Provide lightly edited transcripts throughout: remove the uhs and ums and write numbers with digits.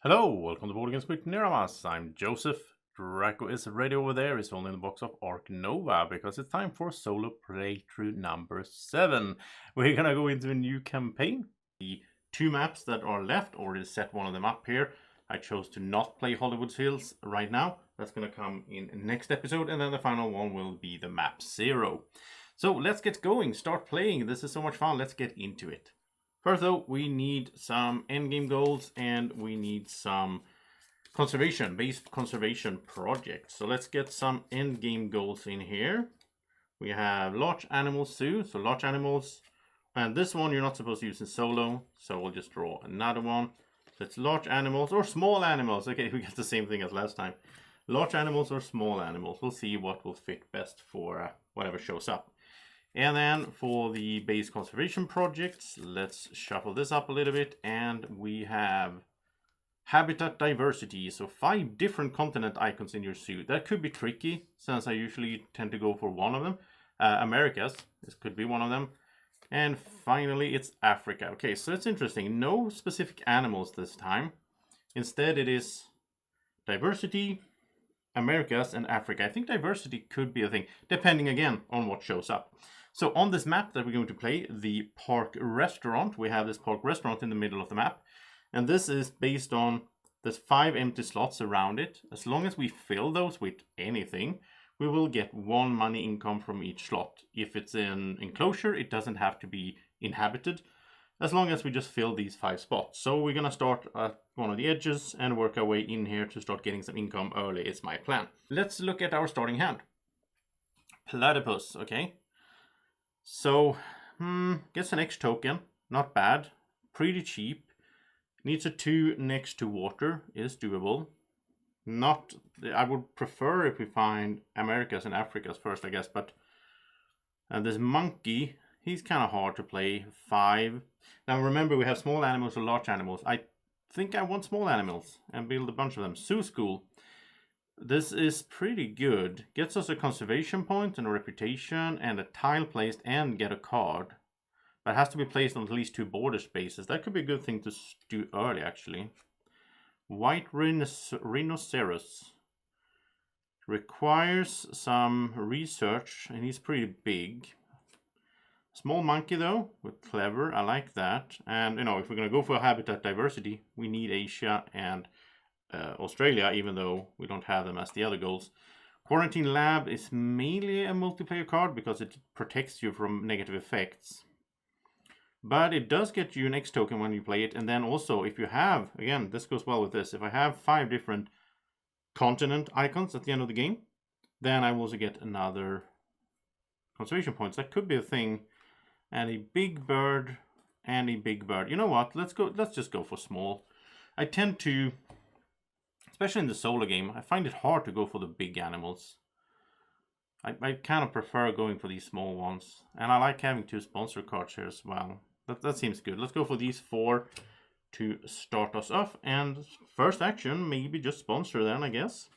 Hello, welcome to Boardgame with Niramas. I'm Joseph. Draco is ready over there. He's only in the box of Ark Nova because it's time for solo playthrough number 7. We're gonna go into a new campaign. The two maps that are left, already set one of them up here. I chose to not play Hollywood Hills right now. That's gonna come in next episode, and then the final one will be the map 0. So let's get going, start playing. This is so much fun. Let's get into it. First though, we need some endgame goals and we need some based conservation projects. So let's get some endgame goals in here. We have large animal zoo, so large animals. And this one you're not supposed to use in solo, so we'll just draw another one. So it's large animals or small animals. Okay, we get the same thing as last time. Large animals or small animals. We'll see what will fit best for whatever shows up. And then for the base conservation projects, let's shuffle this up a little bit. And we have habitat diversity. So 5 different continent icons in your zoo. That could be tricky since I usually tend to go for one of them. Americas, this could be one of them. And finally, it's Africa. Okay, so it's interesting. No specific animals this time. Instead, it is diversity, Americas, and Africa. I think diversity could be a thing, depending again on what shows up. So on this map that we're going to play, the park restaurant, we have this park restaurant in the middle of the map. And this is based on, there's 5 empty slots around it. As long as we fill those with anything, we will get 1 money income from each slot. If it's in enclosure, it doesn't have to be inhabited, as long as we just fill these 5 spots. So we're gonna start at one of the edges and work our way in here to start getting some income early is my plan. Let's look at our starting hand. Platypus, okay. So, gets an X token, not bad, pretty cheap. Needs a 2 next to water, is doable. Not, I would prefer if we find Americas and Africas first, I guess, but this monkey, he's kind of hard to play, 5. Now remember, we have small animals or large animals. I think I want small animals and build a bunch of them. Zoo School. This is pretty good. Gets us a conservation point and a reputation and a tile placed and get a card. But it has to be placed on at least 2 border spaces. That could be a good thing to do early, actually. White rhinoceros. Requires some research and he's pretty big. Small monkey though, with clever, I like that. And if we're going to go for habitat diversity, we need Asia and Australia, even though we don't have them as the other goals. Quarantine Lab is mainly a multiplayer card because it protects you from negative effects. But it does get you an X token when you play it. And then also, if you have, again, this goes well with this. If I have 5 different continent icons at the end of the game, then I will also get another conservation points. That could be a thing. And a big bird and a big bird. You know what? Let's just go for small. I tend to, especially in the solo game, I find it hard to go for the big animals. I kind of prefer going for these small ones. And I like having 2 sponsor cards here as well. That seems good. Let's go for these 4 to start us off. And first action, maybe just sponsor then, I guess.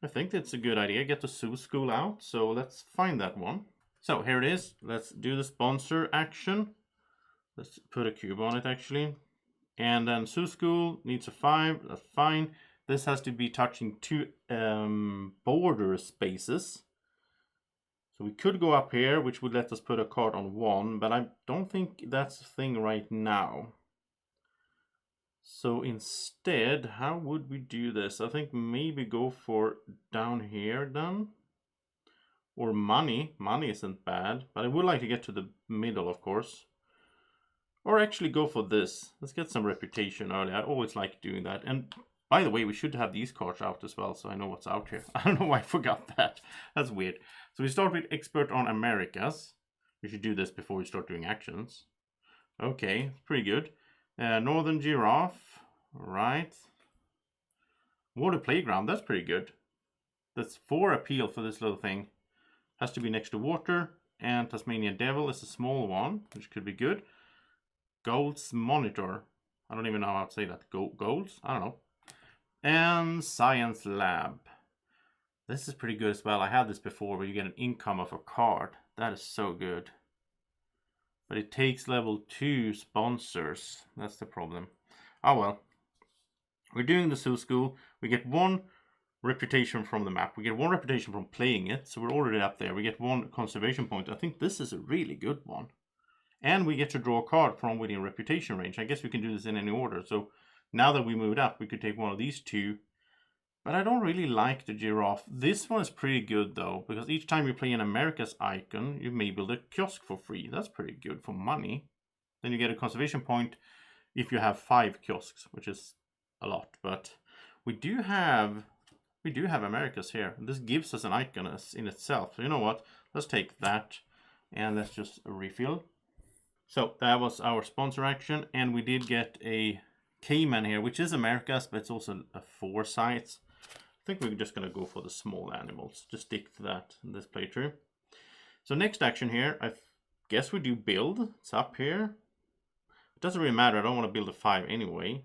I think that's a good idea. Get the Zoo School out. So let's find that one. So here it is. Let's do the sponsor action. Let's put a cube on it actually. And then Zoo School needs a 5. That's fine. This has to be touching 2 border spaces. So we could go up here, which would let us put a card on 1, but I don't think that's a thing right now. So instead, how would we do this? I think maybe go for down here then. Or money. Money isn't bad, but I would like to get to the middle, of course. Or actually go for this. Let's get some reputation early. I always like doing that. And by the way, we should have these cards out as well, so I know what's out here. I don't know why I forgot that. That's weird. So we start with Expert on Americas. We should do this before we start doing actions. Okay, pretty good. Northern Giraffe. Right. Water Playground, that's pretty good. That's 4 appeal for this little thing. Has to be next to water. And Tasmanian Devil is a small one, which could be good. Gold's Monitor. I don't even know how to say that. Golds? I don't know. And Science Lab. This is pretty good as well. I had this before where you get an income of a card. That is so good. But it takes level 2 sponsors. That's the problem. Oh well. We're doing the zoo school. We get 1 reputation from the map. We get 1 reputation from playing it. So we're already up there. We get 1 conservation point. I think this is a really good one. And we get to draw a card from within reputation range. I guess we can do this in any order. So now that we moved up, we could take one of these 2. But I don't really like the giraffe. This one is pretty good though, because each time you play an America's icon, you may build a kiosk for free. That's pretty good for money. Then you get a conservation point if you have 5 kiosks, which is a lot. But we do have Americas here. This gives us an icon in itself. So you know what? Let's take that and let's just refill. So that was our sponsor action, and we did get a Cayman here, which is Americas, but it's also a 4 size. I think we're just going to go for the small animals. Just stick to that in this playthrough. So next action here, I guess we do build. It's up here. It doesn't really matter. I don't want to build a 5 anyway.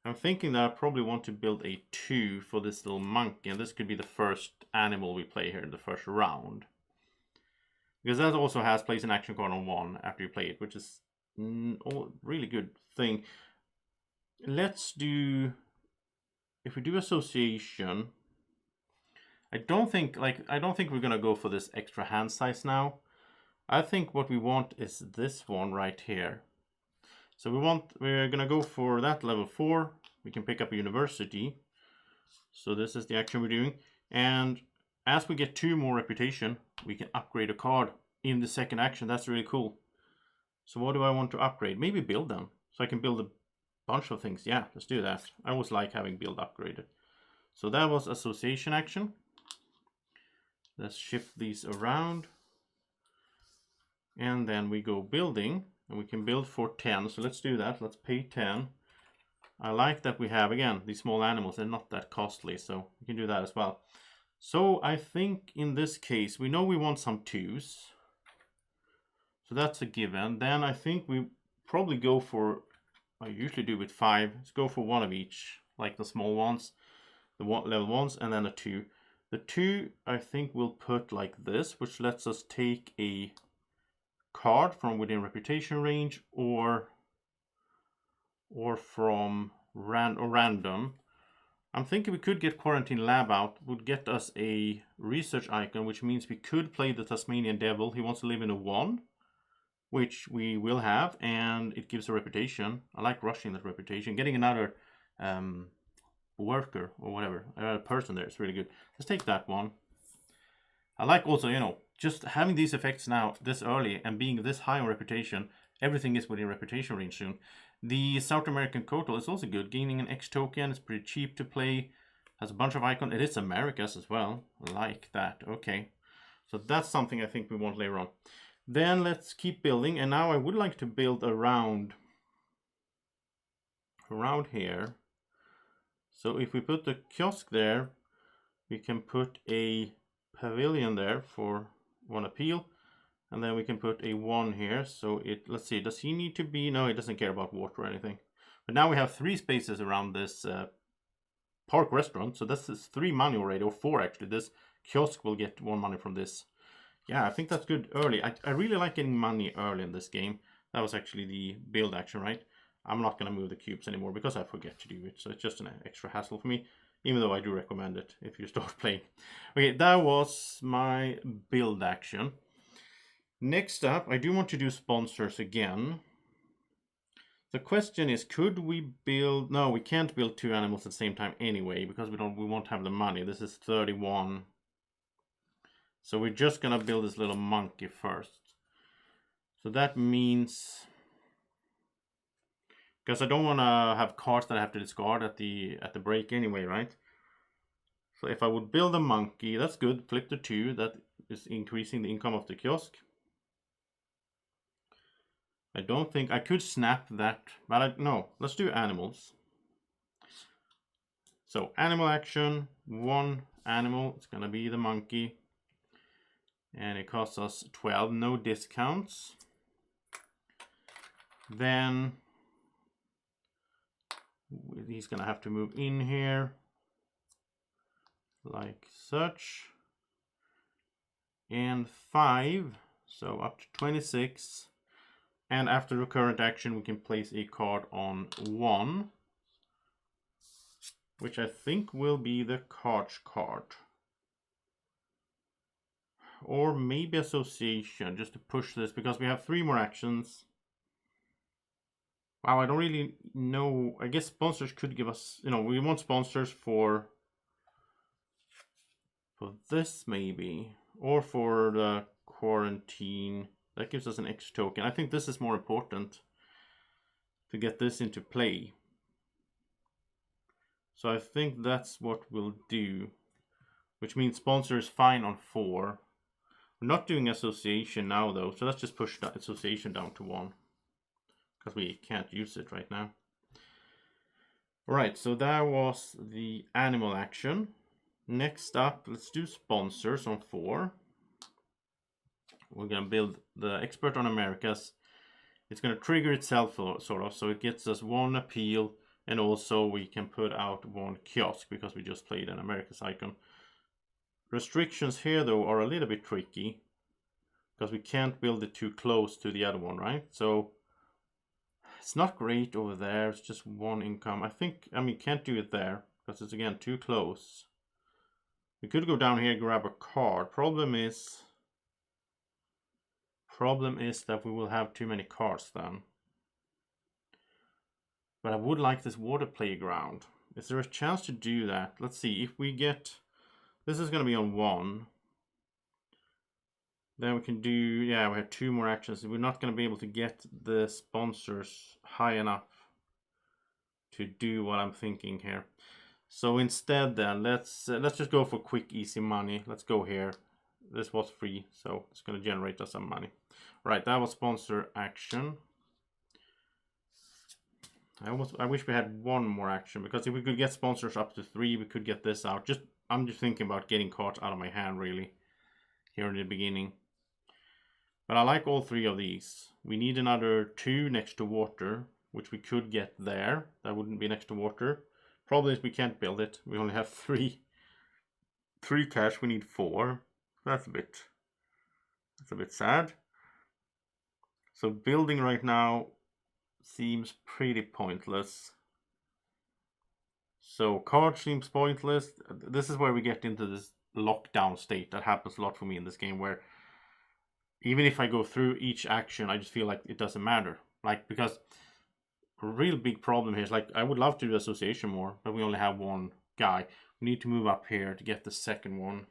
I'm thinking that I probably want to build a 2 for this little monkey. And this could be the first animal we play here in the first round. Because that also has place an action card on 1 after you play it, which is a really good thing. Let's do... If we do association, I don't think we're gonna go for this extra hand size now. I think what we want is this one right here. So we're gonna go for that level 4. We can pick up a university. So this is the action we're doing. And as we get 2 more reputation, we can upgrade a card in the second action. That's really cool. So what do I want to upgrade? Maybe build them. So I can build a bunch of things. Yeah, let's do that. I always like having build upgraded. So that was association action. Let's shift these around. And then we go building. And we can build for 10. So let's do that. Let's pay 10. I like that we have, again, these small animals. They're not that costly. So we can do that as well. So I think in this case, we know we want some 2s. So that's a given. Then I think we probably go for... I usually do with 5. Let's go for 1 of each, like the small ones, the level 1s, and then a 2. The 2 I think we'll put like this, which lets us take a card from within reputation range or from random. I'm thinking we could get Quarantine Lab out, would get us a research icon, which means we could play the Tasmanian Devil. He wants to live in a 1. Which we will have, and it gives a reputation. I like rushing that reputation. Getting another worker or whatever, a person there is really good. Let's take that one. I like also, you know, just having these effects now this early and being this high on reputation. Everything is within reputation range soon. The South American Kotal is also good. Gaining an X token. It's pretty cheap to play. Has a bunch of icons. It is Americas as well. I like that. Okay. So that's something I think we want later on. Then let's keep building, and now I would like to build around here. So if we put the kiosk there, we can put a pavilion there for 1 appeal, and then we can put a 1 here. So let's see, does he need to be? No, he doesn't care about water or anything. But now we have 3 spaces around this park restaurant, so this is 3 money already, or 4 actually. This kiosk will get 1 money from this. Yeah, I think that's good early. I really like getting money early in this game. That was actually the build action, right? I'm not going to move the cubes anymore because I forget to do it. So it's just an extra hassle for me, even though I do recommend it if you start playing. Okay, that was my build action. Next up, I do want to do sponsors again. The question is, could we build... No, we can't build 2 animals at the same time anyway, because we won't have the money. This is 31. So we're just gonna build this little monkey first. So that means, because I don't wanna have cards that I have to discard at the break anyway, right? So if I would build a monkey, that's good. Flip the 2, that is increasing the income of the kiosk. I don't think I could snap that, but no, let's do animals. So animal action, 1 animal, it's gonna be the monkey. And it costs us 12, no discounts. Then he's gonna have to move in here like such. And 5, so up to 26. And after the current action, we can place a card on 1. which I think will be the Cards card. Or maybe Association, just to push this, because we have 3 more actions. Wow, I don't really know. I guess sponsors could give us, you know, we want sponsors for this maybe, or for the quarantine. That gives us an X token. I think this is more important to get this into play. So I think that's what we'll do, which means sponsor is fine on 4. We're not doing Association now though, so let's just push that Association down to 1. Because we can't use it right now. Alright, so that was the animal action. Next up, let's do sponsors on 4. We're going to build the Expert on Americas. It's going to trigger itself sort of, so it gets us 1 appeal, and also we can put out 1 kiosk because we just played an Americas icon. Restrictions here though are a little bit tricky because we can't build it too close to the other one, right? So it's not great over there. It's just 1 income. I mean, can't do it there because it's again too close. We could go down here and grab a card. Problem is that we will have too many cards then. But I would like this water playground. Is there a chance to do that? Let's see. If we get, this is going to be on 1. Then we can do, yeah, we have 2 more actions. We're not going to be able to get the sponsors high enough to do what I'm thinking here. So instead then, let's just go for quick, easy money. Let's go here. This was free, so it's going to generate us some money. Right, that was sponsor action. I wish we had 1 more action, because if we could get sponsors up to 3, we could get this out. I'm just thinking about getting cards out of my hand, really, here in the beginning. But I like all 3 of these. We need another 2 next to water, which we could get there. That wouldn't be next to water. Problem is we can't build it. We only have 3 cash. We need 4. That's a bit sad. So building right now seems pretty pointless. So card seems pointless. This is where we get into this lockdown state that happens a lot for me in this game, where even if I go through each action, I just feel like it doesn't matter. Like, because a real big problem here is, like, I would love to do Association more, but we only have 1 guy. We need to move up here to get the second one.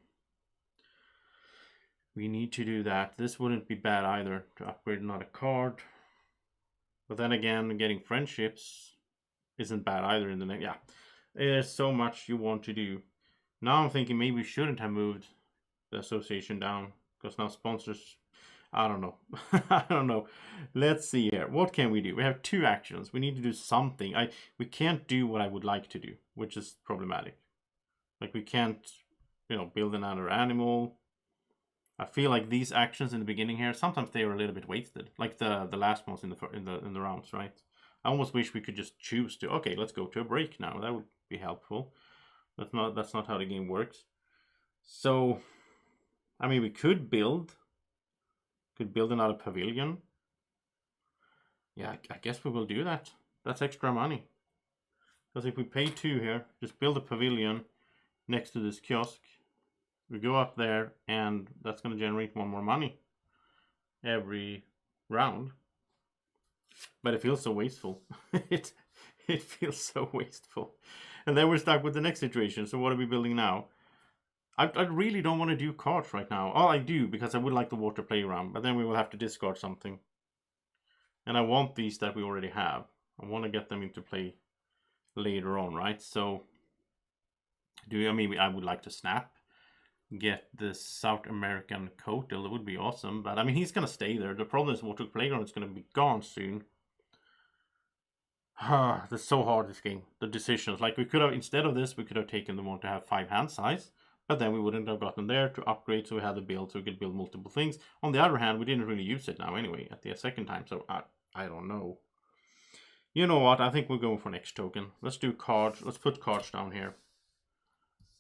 We need to do that. This wouldn't be bad either, to upgrade another card. But then again, getting friendships isn't bad either in the next. Yeah, there's so much you want to do. Now I'm thinking maybe we shouldn't have moved the Association down, because now sponsors, I don't know. I don't know. Let's see here. What can we do? We have 2 actions. We need to do something. We can't do what I would like to do, which is problematic. Like, we can't, you know, build another animal. I feel like these actions in the beginning here, sometimes they are a little bit wasted. Like the last ones in the rounds, right? I almost wish we could just choose to, okay, let's go to a break now. That would be helpful. That's not how the game works. So, I mean, we could build another pavilion. Yeah, I guess we will do that. That's extra money. Because if we pay 2 here, just build a pavilion next to this kiosk. We go up there, and that's going to generate 1 more money every round. But it feels so wasteful. it feels so wasteful. And then we're stuck with the next situation. So what are we building now? I really don't want to do cards right now. Oh, I do, because I would like the water playground. But then we will have to discard something. And I want these that we already have. I want to get them into play later on, right? So, I would like to snap. Get this South American Coatel. It would be awesome. But, I mean, he's going to stay there. The problem is water playground is going to be gone soon. That's so hard, this game. The decisions. Like, we could have, instead of this, we could have taken the one to have 5 hand size. But then we wouldn't have gotten there to upgrade, so we had to build, so we could build multiple things. On the other hand, we didn't really use it now anyway, at the second time, so I don't know. You know what, I think we're going for an X token. Let's do cards, let's put cards down here.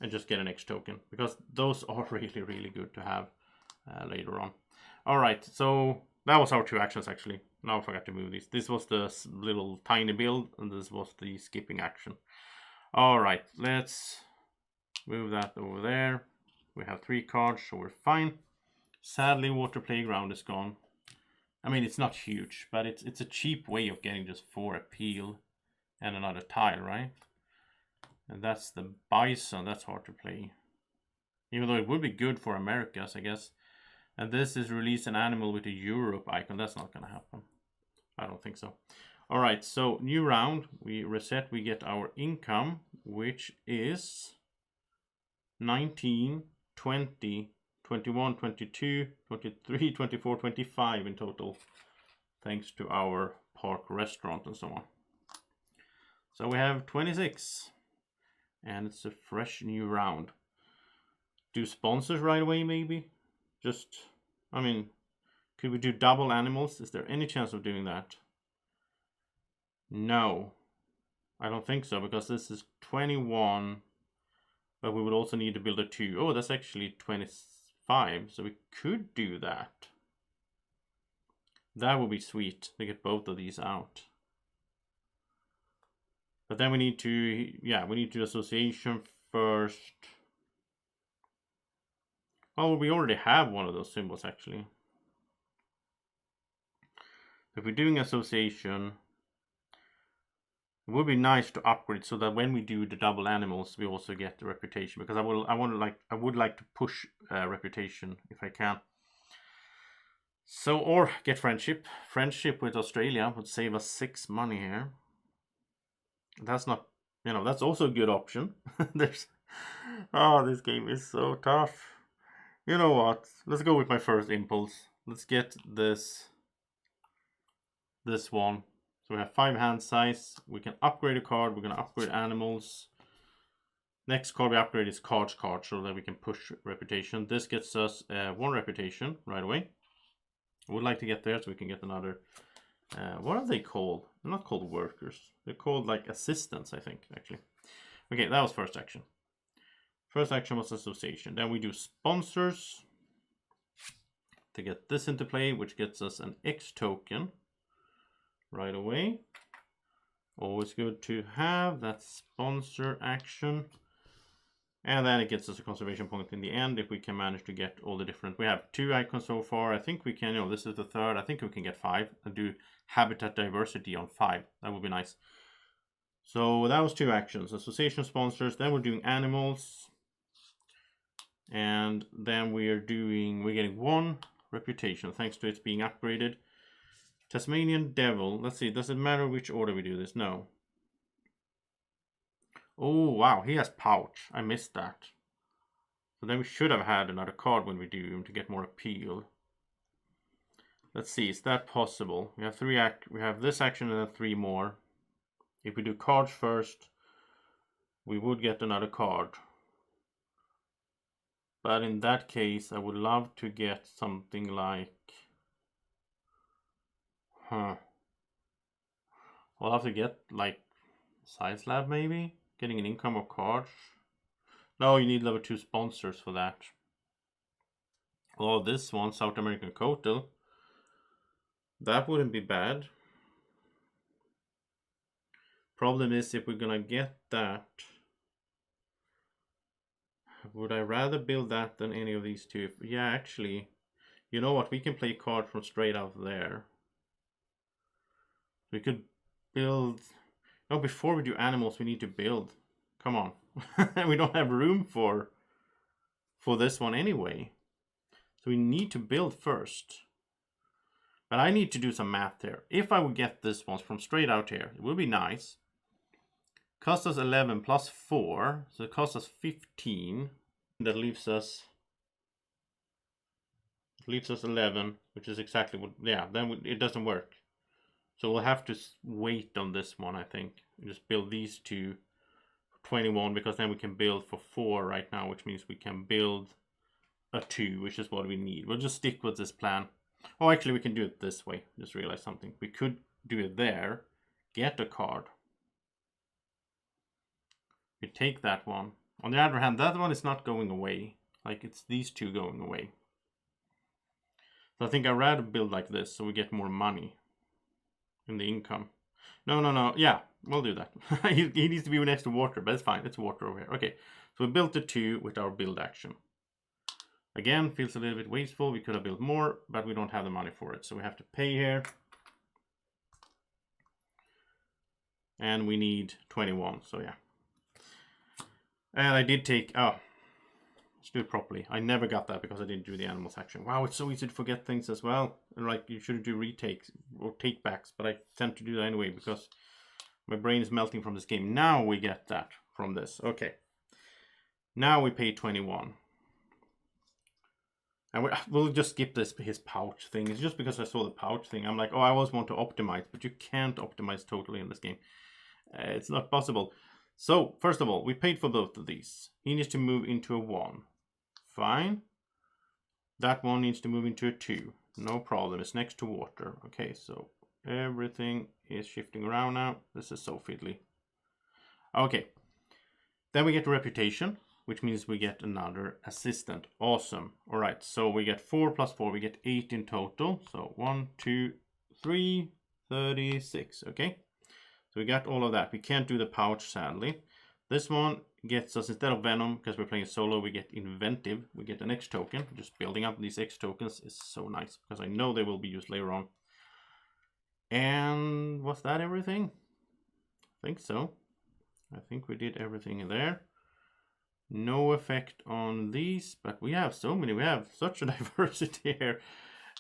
And just get an X token, because those are really, really good to have later on. Alright, so that was our 2 actions actually. Now I forgot to move these. This was the little tiny build, and this was the skipping action. All right, let's move that over there. We have 3 cards, so we're fine. Sadly, Water Playground is gone. I mean, it's not huge, but it's a cheap way of getting just 4 appeal and another tile, right? And that's the Bison. That's hard to play. Even though it would be good for Americas, I guess. And this is release an animal with a Europe icon. That's not going to happen. I don't think so. All right, so new round. We reset. We get our income, which is 19, 20, 21, 22, 23, 24, 25 in total. Thanks to our park restaurant and so on. So we have 26. And it's a fresh new round. Do sponsors right away, maybe? Just, I mean, could we do double animals? Is there any chance of doing that? No, I don't think so, because this is 21, but we would also need to build a 2. Oh, that's actually 25, so we could do that. That would be sweet to get both of these out. But then we need to, yeah, we need to do association first. Oh, we already have one of those symbols, actually. If we're doing association, it would be nice to upgrade so that when we do the double animals, we also get the reputation. Because I would like to push reputation if I can. So, or get friendship. Friendship with Australia would save us 6 money here. That's not, you know, that's also a good option. There's, oh, this game is so tough. You know what? Let's go with my first impulse. Let's get this one. So we have 5 hand size. We can upgrade a card. We're going to upgrade animals. Next card we upgrade is cards so that we can push reputation. This gets us 1 reputation right away. I would like to get there so we can get another. What are they called? They're not called workers. They're called like assistants, I think, actually. Okay, that was first action. First action was association. Then we do sponsors to get this into play, which gets us an X token right away. Always good to have that sponsor action. And then it gets us a conservation point in the end if we can manage to get all the different. We have 2 icons so far. I think we can, you know, this is the 3rd. I think we can get 5 and do habitat diversity on 5. That would be nice. So that was 2 actions. Association sponsors. Then we're doing animals. And then we're getting 1 reputation thanks to it being upgraded. Tasmanian Devil. Let's see, does it matter which order we do this? No. Oh, wow, he has pouch. I missed that. So then we should have had another card when we do him to get more appeal. Let's see, is that possible? We have 3 we have this action and then 3 more. If we do cards first, we would get another card. But in that case, I would love to get something like... I'll have to get like Science Lab maybe? Getting an income of cards. No, you need level 2 sponsors for that. Oh, this one, South American Coatal. That wouldn't be bad. Problem is, if we're gonna get that, would I rather build that than any of these 2? Yeah, actually, you know what? We can play card from straight out there. We could build... No, before we do animals, we need to build. Come on. We don't have room for this one anyway. So we need to build first. But I need to do some math here. If I would get this one from straight out here, it would be nice. Cost us 11 plus 4. So it costs us 15. That leaves us... It leaves us 11, which is exactly what... Yeah, then it doesn't work. So we'll have to wait on this one, I think. Just build these 2 for 21, because then we can build for 4 right now, which means we can build a 2, which is what we need. We'll just stick with this plan. Oh, actually, we can do it this way. Just realized something. We could do it there, get a card. We take that one. On the other hand, that one is not going away. Like, it's these 2 going away. So I think I'd rather build like this, so we get more money in the income. No. Yeah, we'll do that. He needs to be next to water, but it's fine. It's water over here. Okay, so we built the 2 with our build action. Again, feels a little bit wasteful. We could have built more, but we don't have the money for it. So we have to pay here. And we need 21, so yeah. And I did take, oh, let's do it properly. I never got that because I didn't do the animal section. Wow, it's so easy to forget things as well. And like, you shouldn't do retakes or take-backs, but I tend to do that anyway because my brain is melting from this game. Now we get that from this. Okay. Now we pay 21. And we'll just skip his pouch thing. It's just because I saw the pouch thing. I'm like, oh, I always want to optimize, but you can't optimize totally in this game. It's not possible. So, first of all, we paid for both of these. He needs to move into a 1. Fine. That one needs to move into a 2. No problem. It's next to water. Okay, so everything is shifting around now. This is so fiddly. Okay. Then we get reputation, which means we get another assistant. Awesome. All right, so we get 4 plus 4. We get 8 in total. So 1, 2, 3, 36. Okay. So we got all of that. We can't do the pouch, sadly. This one gets us, instead of Venom, because we're playing solo, we get Inventive. We get an X token. Just building up these X tokens is so nice, because I know they will be used later on. And was that everything? I think so. I think we did everything in there. No effect on these, but we have so many. We have such a diversity here,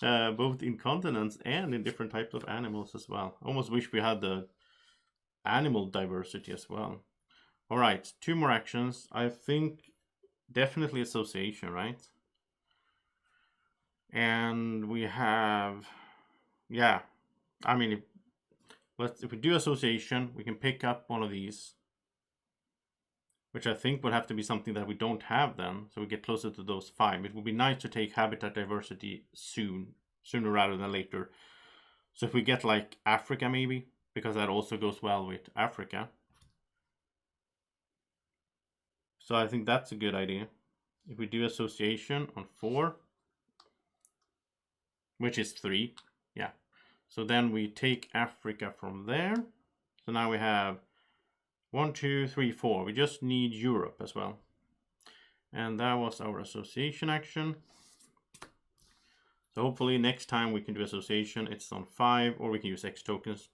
both in continents and in different types of animals as well. Almost wish we had the animal diversity as well. All right, 2 more actions. I think definitely association, right? And we have, yeah, I mean, if we do association, we can pick up one of these, which I think would have to be something that we don't have then, so we get closer to those 5. It would be nice to take habitat diversity sooner rather than later. So if we get like Africa maybe, because that also goes well with Africa. So I think that's a good idea. If we do association on 4, which is 3, yeah. So then we take Africa from there. So now we have 1, 2, 3, 4. We just need Europe as well. And that was our association action. So hopefully next time we can do association, it's on 5, or we can use X tokens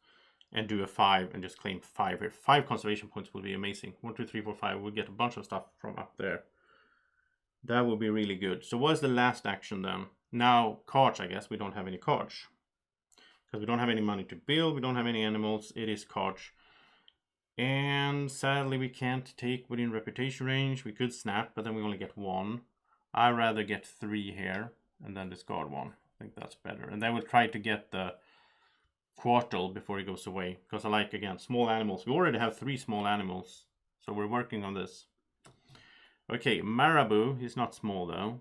and do a 5 and just claim 5 here. 5 conservation points would be amazing. 1, 2, 3, 4, 5. We'll get a bunch of stuff from up there. That will be really good. So what is the last action then? Now, cards, I guess. We don't have any cards. Because we don't have any money to build. We don't have any animals. It is cards. And sadly, we can't take within reputation range. We could snap, but then we only get 1. I'd rather get 3 here and then discard 1. I think that's better. And then we'll try to get the Quartal before he goes away, because I like, again, small animals. We already have 3 small animals, so we're working on this. Okay, Marabou, he's not small though.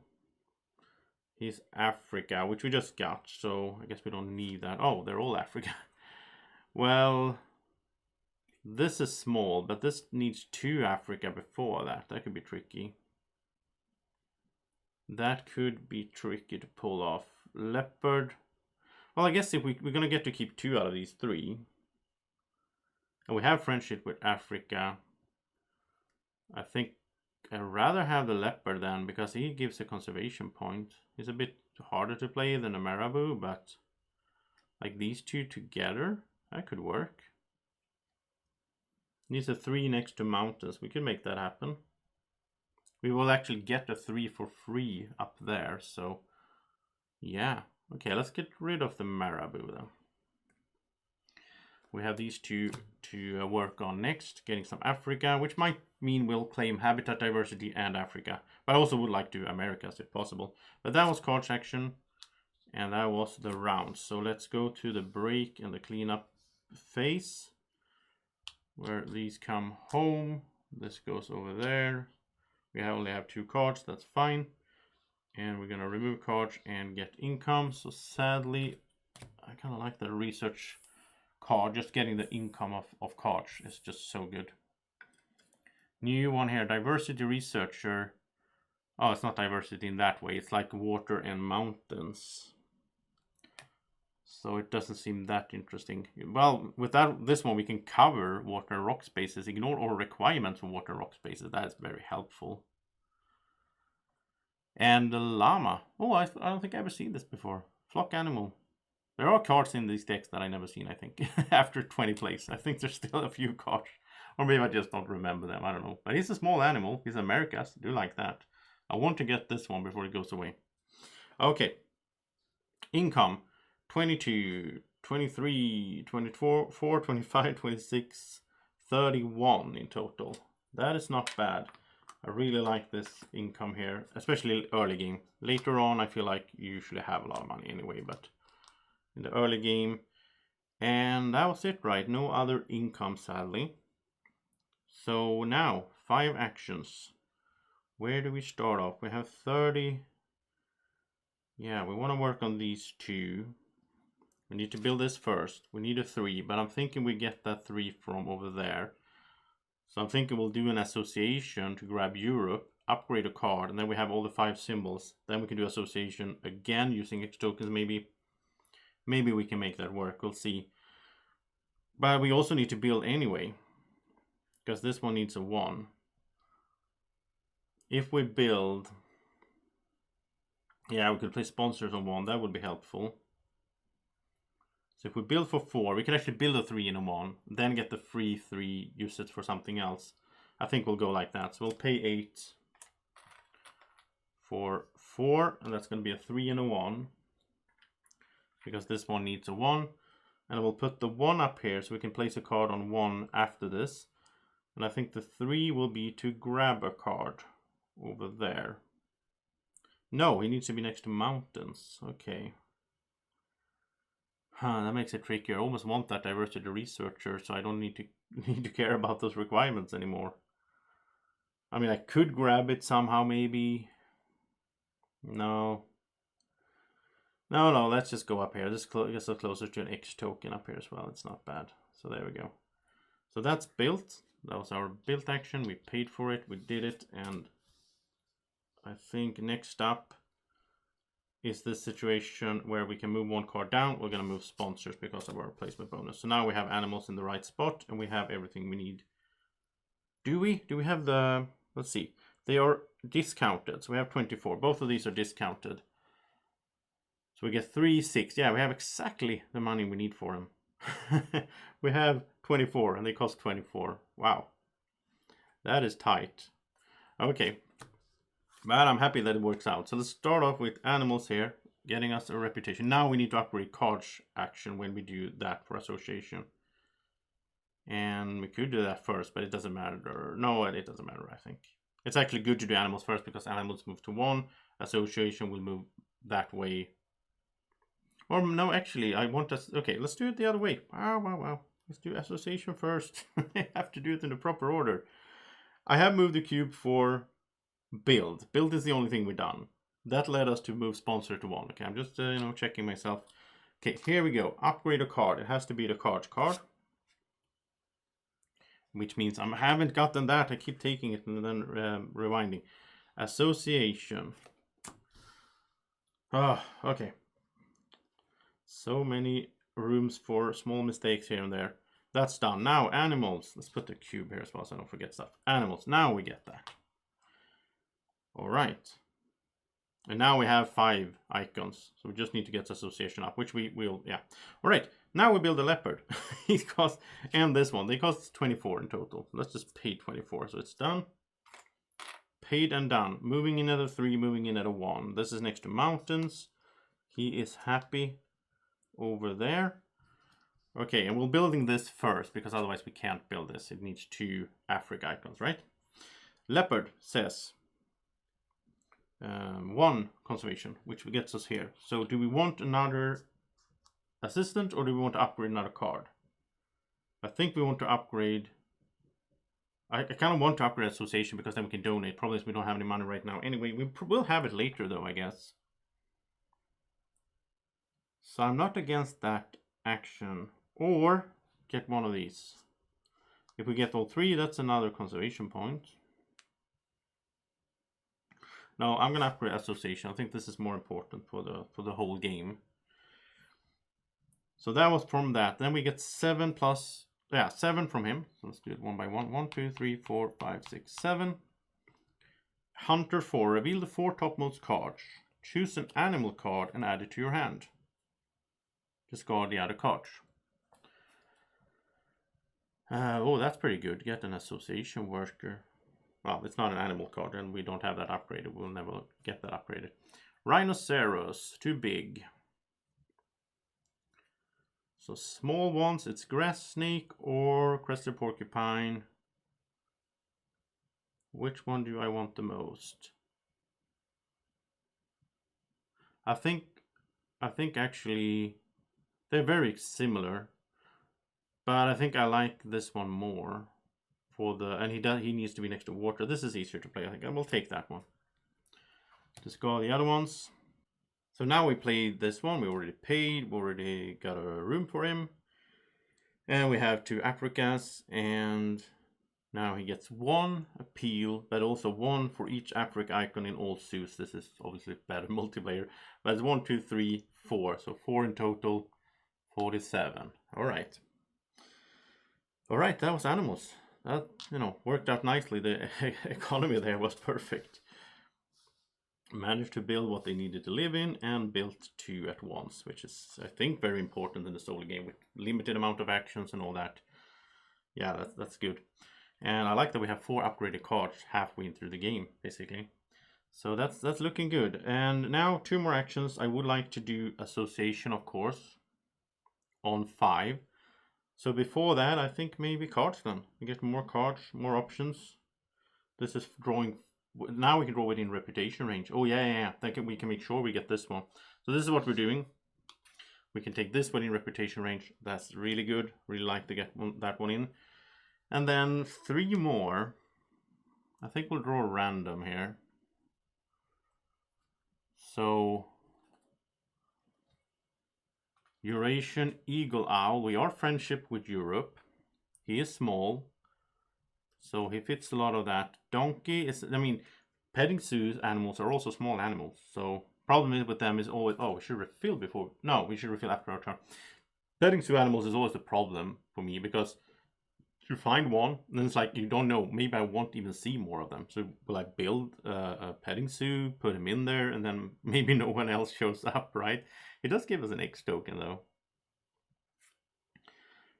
He's Africa, which we just got, so I guess we don't need that. Oh, they're all Africa. Well, this is small, but this needs 2 Africa before that. That could be tricky. That could be tricky to pull off. Leopard. Well, I guess if we're going to get to keep 2 out of these 3. And we have friendship with Africa. I think I'd rather have the leopard then, because he gives a conservation point. He's a bit harder to play than a Marabou, but like these 2 together, that could work. Needs a 3 next to mountains. We could make that happen. We will actually get a 3 for free up there, so yeah. Okay, let's get rid of the Marabou then. We have these 2 to work on next. Getting some Africa, which might mean we'll claim habitat diversity and Africa. But I also would like to do Americas if possible. But that was card section, and that was the round. So let's go to the break and the cleanup phase, where these come home. This goes over there. We only have 2 cards, that's fine. And we're gonna remove cards and get income. So sadly, I kind of like the research card. Just getting the income of cards is just so good. New one here, diversity researcher. Oh, it's not diversity in that way. It's like water and mountains. So it doesn't seem that interesting. Well, with this one, we can cover water and rock spaces, ignore all requirements for water and rock spaces. That is very helpful. And the llama. Oh, I don't think I've ever seen this before. Flock animal. There are cards in these decks that I never seen, I think. After 20 plays. I think there's still a few cards. Or maybe I just don't remember them. I don't know. But he's a small animal. He's Americas. I do like that. I want to get this one before it goes away. Okay. Income. 22, 23, 24, 25, 26, 31 in total. That is not bad. I really like this income here, especially early game. Later on, I feel like you usually have a lot of money anyway, but in the early game. And that was it, right? No other income, sadly. So now, 5 actions. Where do we start off? We have 30. Yeah, we want to work on these 2. We need to build this first. We need a 3, but I'm thinking we get that 3 from over there. So I'm thinking we'll do an association to grab Europe, upgrade a card, and then we have all the 5 symbols. Then we can do association again using X tokens. Maybe we can make that work. We'll see. But we also need to build anyway, because this one needs a 1. If we build, yeah, we could play sponsors on 1. That would be helpful. So if we build for 4, we can actually build a 3 in a 1, then get the free 3, use it for something else. I think we'll go like that. So we'll pay 8 for 4, and that's going to be a 3 and a 1, because this one needs a 1. And we'll put the 1 up here so we can place a card on 1 after this. And I think the 3 will be to grab a card over there. No, he needs to be next to mountains. Okay. That makes it trickier. I almost want that diversity researcher, so I don't need to care about those requirements anymore. I mean, I could grab it somehow, maybe. No. No, let's just go up here. This gets us closer to an X token up here as well. It's not bad. So there we go. So that's built. That was our built action. We paid for it. We did it. And I think next up is this situation where we can move 1 card down. We're going to move sponsors because of our placement bonus. So now we have animals in the right spot and we have everything we need. Do we? Do we have the... Let's see. They are discounted. So we have 24. Both of these are discounted. So we get 3, 6. Yeah, we have exactly the money we need for them. We have 24 and they cost 24. Wow. That is tight. Okay. But I'm happy that it works out. So let's start off with animals here, getting us a reputation. Now we need to upgrade cards action when we do that for association. And we could do that first, but it doesn't matter. No, it doesn't matter, I think. It's actually good to do animals first because animals move to 1. Association will move that way. Or no, actually, I want us... Okay, let's do it the other way. Wow. Let's do association first. I have to do it in the proper order. I have moved the cube for... build. Build is the only thing we've done. That led us to move sponsor to 1. Okay, I'm just checking myself. Okay, here we go. Upgrade a card. It has to be the cards card. Which means I haven't gotten that. I keep taking it and then rewinding. Association. Okay. So many rooms for small mistakes here and there. That's done. Now animals. Let's put the cube here as well so I don't forget stuff. Animals. Now we get that. All right. And now we have 5 icons. So we just need to get association up, which we will, yeah. All right. Now we build a leopard. And this one, they cost 24 in total. Let's just pay 24. So it's done. Paid and done. Moving in at a 3, moving in at a 1. This is next to mountains. He is happy over there. Okay, and we're building this first because otherwise we can't build this. It needs 2 Africa icons, right? Leopard says... 1 conservation, which gets us here. So do we want another assistant or do we want to upgrade another card? I think we want to upgrade... I kind of want to upgrade association because then we can donate. Problem is we don't have any money right now. Anyway, we'll have it later though, I guess. So I'm not against that action. Or get one of these. If we get all 3, that's another conservation point. No, I'm gonna upgrade association. I think this is more important for the whole game. So that was from that. Then we get 7 plus, 7 from him. So let's do it one by one. 1, 2, 3, 4, 5, 6, 7. Hunter 4. Reveal the 4 topmost cards. Choose an animal card and add it to your hand. Discard the other cards. Oh, that's pretty good. Get an association worker. Well, it's not an animal card, and we don't have that upgraded. We'll never get that upgraded. Rhinoceros, too big. So small ones, it's grass snake or crested porcupine. Which one do I want the most? I think actually they're very similar, but I think I like this one more for the, and he needs to be next to water. This is easier to play. I think I will take that one. Discard the other ones. So now we played this one. We already paid. We already got a room for him, and we have 2 Africas, and now he gets 1 appeal, but also 1 for each Afric icon in all suits. This is obviously better multiplayer, but it's 1, 2, 3, 4. So 4 in total, 47. All right, that was animals. That, worked out nicely. The economy there was perfect. Managed to build what they needed to live in and built 2 at once, which is, I think, very important in the solo game with limited amount of actions and all that. Yeah, that's good. And I like that we have 4 upgraded cards halfway through the game, basically. So that's looking good. And now 2 more actions. I would like to do association, of course, on 5. So before that, I think maybe cards then. We get more cards, more options. This is drawing. Now we can draw within reputation range. Oh, yeah. We can make sure we get this one. So this is what we're doing. We can take this within reputation range. That's really good. Really like to get that one in. And then 3 more. I think we'll draw random here. So Eurasian Eagle Owl. We are friendship with Europe. He is small, so he fits a lot of that. Donkey is, petting zoo animals are also small animals. So problem with them is always, we should refill before. No, we should refill after our turn. Petting zoo animals is always the problem for me, because you find one, and then it's like, you don't know, maybe I won't even see more of them. So will I build a petting zoo, put him in there, and then maybe no one else shows up, right? It does give us an X token, though.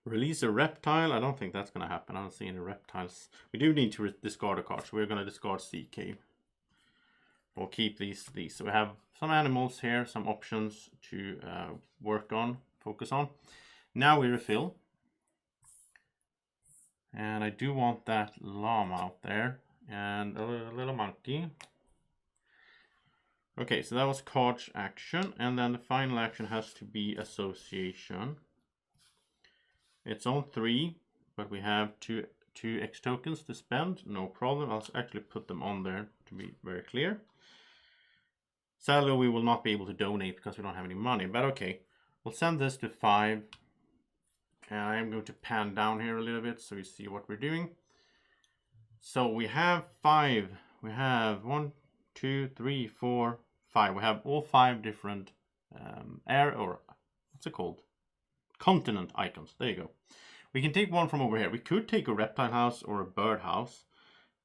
Release a reptile. I don't think that's going to happen. I don't see any reptiles. We do need to discard a card, so we're going to discard CK. We'll keep these. So we have some animals here, some options to work on, focus on. Now we refill. And I do want that llama out there, and a little monkey. Okay, so that was cards action, and then the final action has to be association. It's on 3, but we have two X tokens to spend. No problem. I'll actually put them on there to be very clear. Sadly, we will not be able to donate because we don't have any money, but okay. We'll send this to 5. And I am going to pan down here a little bit so you see what we're doing. So we have 5. We have 1, 2, 3, 4, 5. We have all 5 different what's it called? Continent icons. There you go. We can take one from over here. We could take a reptile house or a bird house.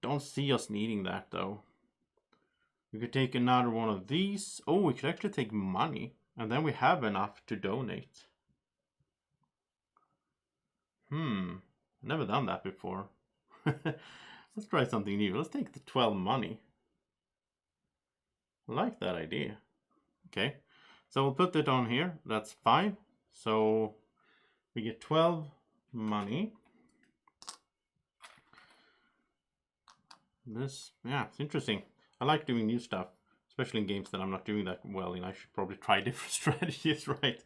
Don't see us needing that though. We could take another one of these. Oh, we could actually take money, and then we have enough to donate. Never done that before. Let's try something new. Let's take the 12 money. I like that idea. Okay, so we'll put it on here. That's 5. So we get 12 money. This, it's interesting. I like doing new stuff, especially in games that I'm not doing that well in. I should probably try different strategies, right?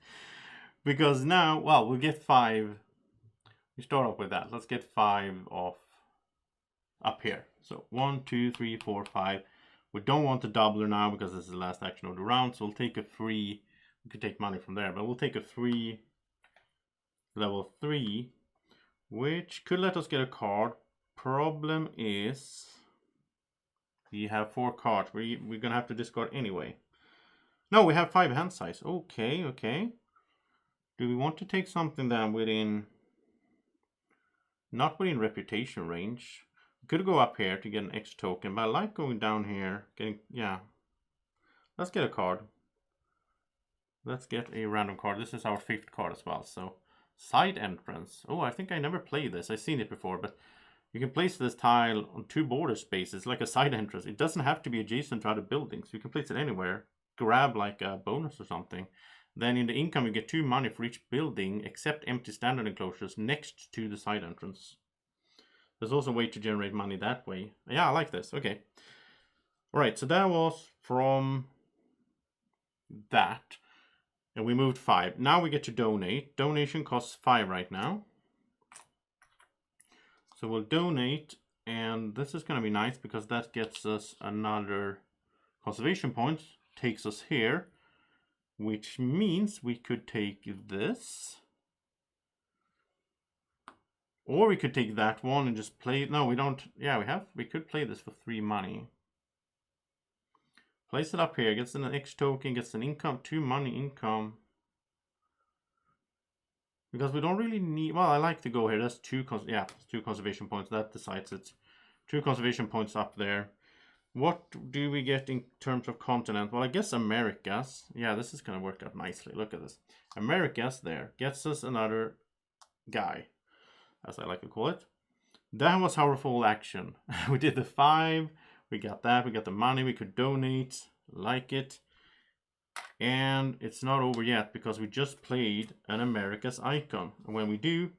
Because now, well, we'll get 5. We start off with that. Let's get 5 off up here. So 1, 2, 3, 4, 5. We don't want the doubler now because this is the last action of the round. So we'll take a free. We could take money from there, but we'll take a free level 3, which could let us get a card. Problem is, we have 4 cards. We're gonna have to discard anyway. No, we have 5 hand size. Okay. Do we want to take something then within... Not within reputation range. We could go up here to get an X token, but I like going down here, getting... Yeah. Let's get a card. Let's get a random card. This is our 5th card as well, so... Side entrance. Oh, I think I never played this. I've seen it before, but... You can place this tile on 2 border spaces, like a side entrance. It doesn't have to be adjacent to other buildings. You can place it anywhere. Grab like a bonus or something. Then in the income, you get 2 money for each building, except empty standard enclosures next to the side entrance. There's also a way to generate money that way. Yeah, I like this. Okay. Alright, so that was from that. And we moved 5. Now we get to donate. Donation costs 5 right now. So we'll donate, and this is going to be nice because that gets us another conservation point, takes us here, which means we could take this. Or we could take that one and just play. No, we don't. Yeah, we could play this for 3 money. Place it up here, gets an X token, gets an income, 2 money income. Because we don't really need... Well, I like to go here. That's 2 conservation points. That decides it. 2 conservation points up there. What do we get in terms of continent? Well, I guess Americas. Yeah, this is going to work out nicely. Look at this. Americas there. Gets us another guy, as I like to call it. That was our full action. We did the 5. We got that. We got the money. We could donate. Like it. And it's not over yet because we just played an America's icon. And when we do,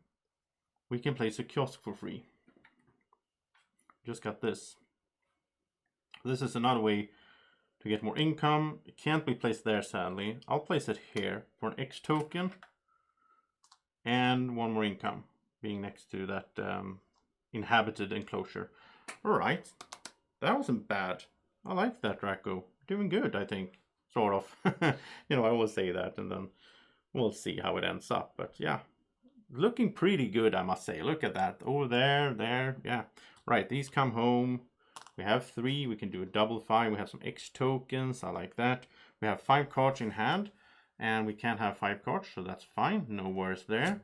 we can place a kiosk for free. Just got this. This is another way to get more income. It can't be placed there, sadly. I'll place it here for an X token. And 1 more income being next to that inhabited enclosure. Alright. That wasn't bad. I like that, Draco. Doing good, I think. Sort of. You know, I always say that, and then we'll see how it ends up. But yeah, looking pretty good, I must say. Look at that. Over there, yeah. Right, these come home. We have 3. We can do a double 5. We have some X tokens. I like that. We have 5 cards in hand, and we can't have 5 cards, so that's fine. No worries there.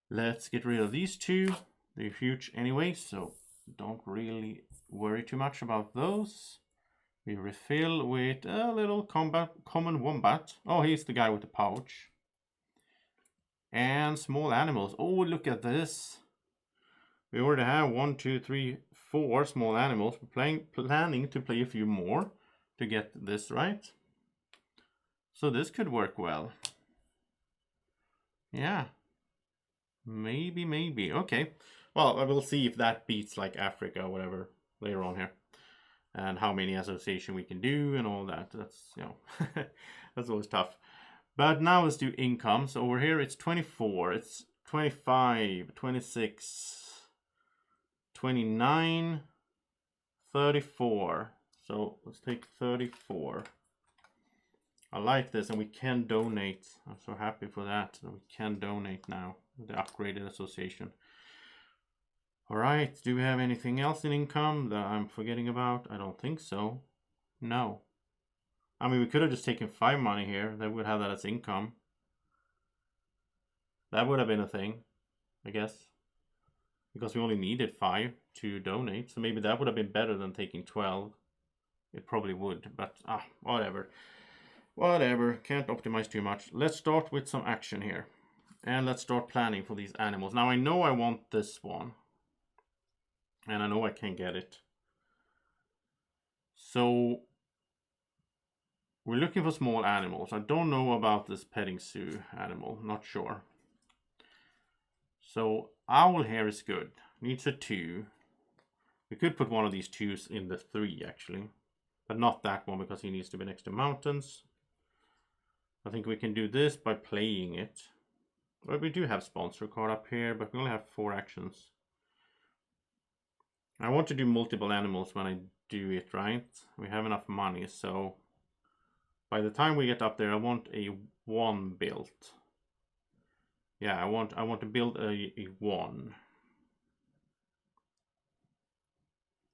Let's get rid of these 2. They're huge anyway, so don't really worry too much about those. We refill with a little common wombat. Oh, he's the guy with the pouch. And small animals. Oh, look at this. We already have 1, 2, 3, 4 small animals. We're planning to play a few more to get this right. So this could work well. Yeah. Maybe. Okay. Well, I will see if that beats like Africa or whatever later on here. And how many association we can do and all that. That's, you know, that's always tough. But now let's do income. So over here it's 24, it's 25, 26, 29, 34. So let's take 34. I like this, and we can donate. I'm so happy for that. We can donate now with the upgraded association. Alright, do we have anything else in income that I'm forgetting about? I don't think so. No. I mean, we could have just taken 5 money here. That would have that as income. That would have been a thing, I guess. Because we only needed 5 to donate. So maybe that would have been better than taking 12. It probably would, but whatever. Whatever, can't optimize too much. Let's start with some action here. And let's start planning for these animals. Now I know I want this one. And I know I can get it. So we're looking for small animals. I don't know about this petting zoo animal. Not sure. So owl here is good. Needs a 2. We could put one of these 2s in the 3 actually. But not that one because he needs to be next to mountains. I think we can do this by playing it. Well, we do have sponsor card up here, but we only have 4 actions. I want to do multiple animals when I do it, right? We have enough money, so by the time we get up there, I want a 1 built. Yeah, I want to build a 1.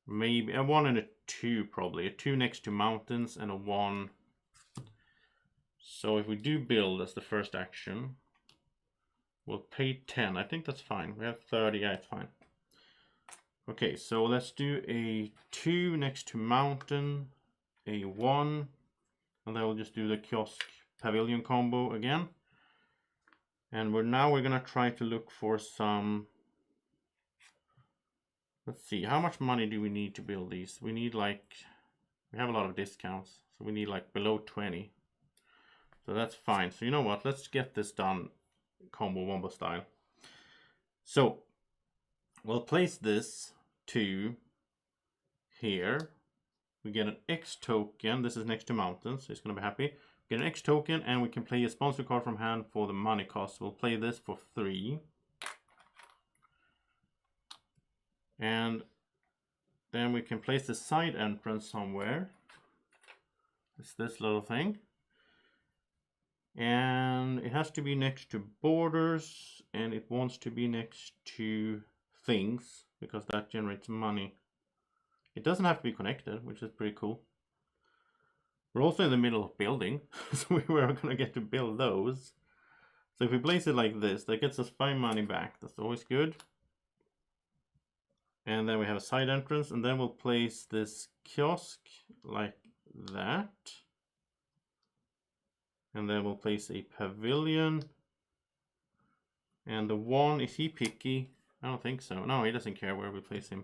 Maybe a 1 and a 2 probably. A 2 next to mountains and a 1. So if we do build as the first action, We'll pay 10. I think that's fine. We have 30. Yeah, it's fine. Okay, so let's do a 2 next to mountain, a 1, and then we'll just do the kiosk pavilion combo again. And we're gonna try to look for some. Let's see, how much money do we need to build these? We need like, we have a lot of discounts, so we need like below 20. So that's fine. So you know what? Let's get this done combo-wombo style. So we'll place this to here. We get an X token. This is next to mountains, so it's gonna be happy. We get an X token, and we can play a sponsor card from hand for the money cost. We'll play this for 3. And then we can place the side entrance somewhere. It's this little thing. And it has to be next to borders, and it wants to be next to things, because that generates money. It doesn't have to be connected, which is pretty cool. We're also in the middle of building, so we were going to get to build those. So if we place it like this, that gets us 5 money back. That's always good. And then we have a side entrance, and then we'll place this kiosk like that. And then we'll place a pavilion. And the 1, is he picky? I don't think so. No, he doesn't care where we place him.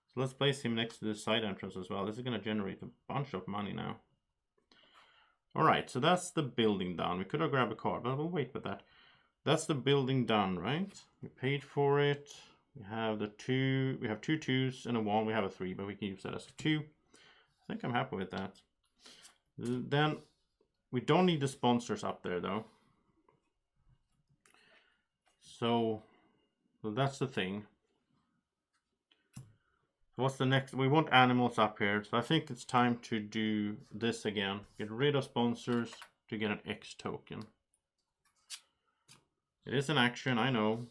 So let's place him next to the side entrance as well. This is going to generate a bunch of money now. Alright, so that's the building done. We could have grabbed a card, but we'll wait with that. That's the building done, right? We paid for it. We have the 2, we have 2 2s and a 1. We have a 3, but we can use that as a 2. I think I'm happy with that. Then we don't need the sponsors up there though. So that's the thing. What's the next? We want animals up here. So I think it's time to do this again. Get rid of sponsors to get an X token. It is an action, I know.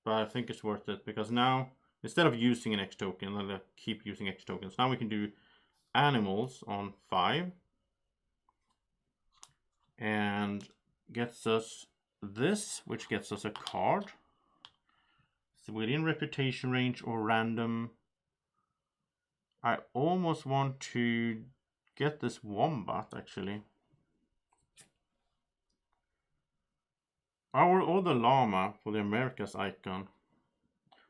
But I think it's worth it, because now, instead of using an X token, I'll keep using X tokens. Now we can do animals on 5. And gets us this, which gets us a card. So within reputation range or random. I almost want to get this wombat, actually. Or the llama for the Americas icon.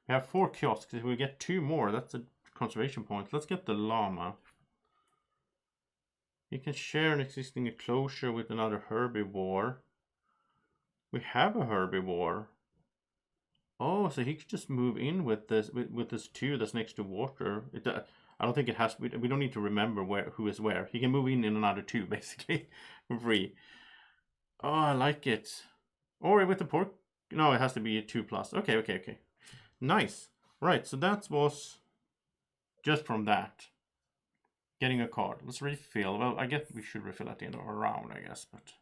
We have 4 kiosks. If we get 2 more, that's a conservation point. Let's get the llama. You can share an existing enclosure with another herbivore. We have a herbivore. Oh, so he could just move in with this 2 that's next to water. I don't think it has. We don't need to remember who is where. He can move in another 2 basically for free. Oh, I like it. Or with the pork. No, it has to be a 2+. Okay. Nice. Right, so that was just from that. Getting a card. Let's refill. Well, I guess we should refill at the end of our round, I guess. But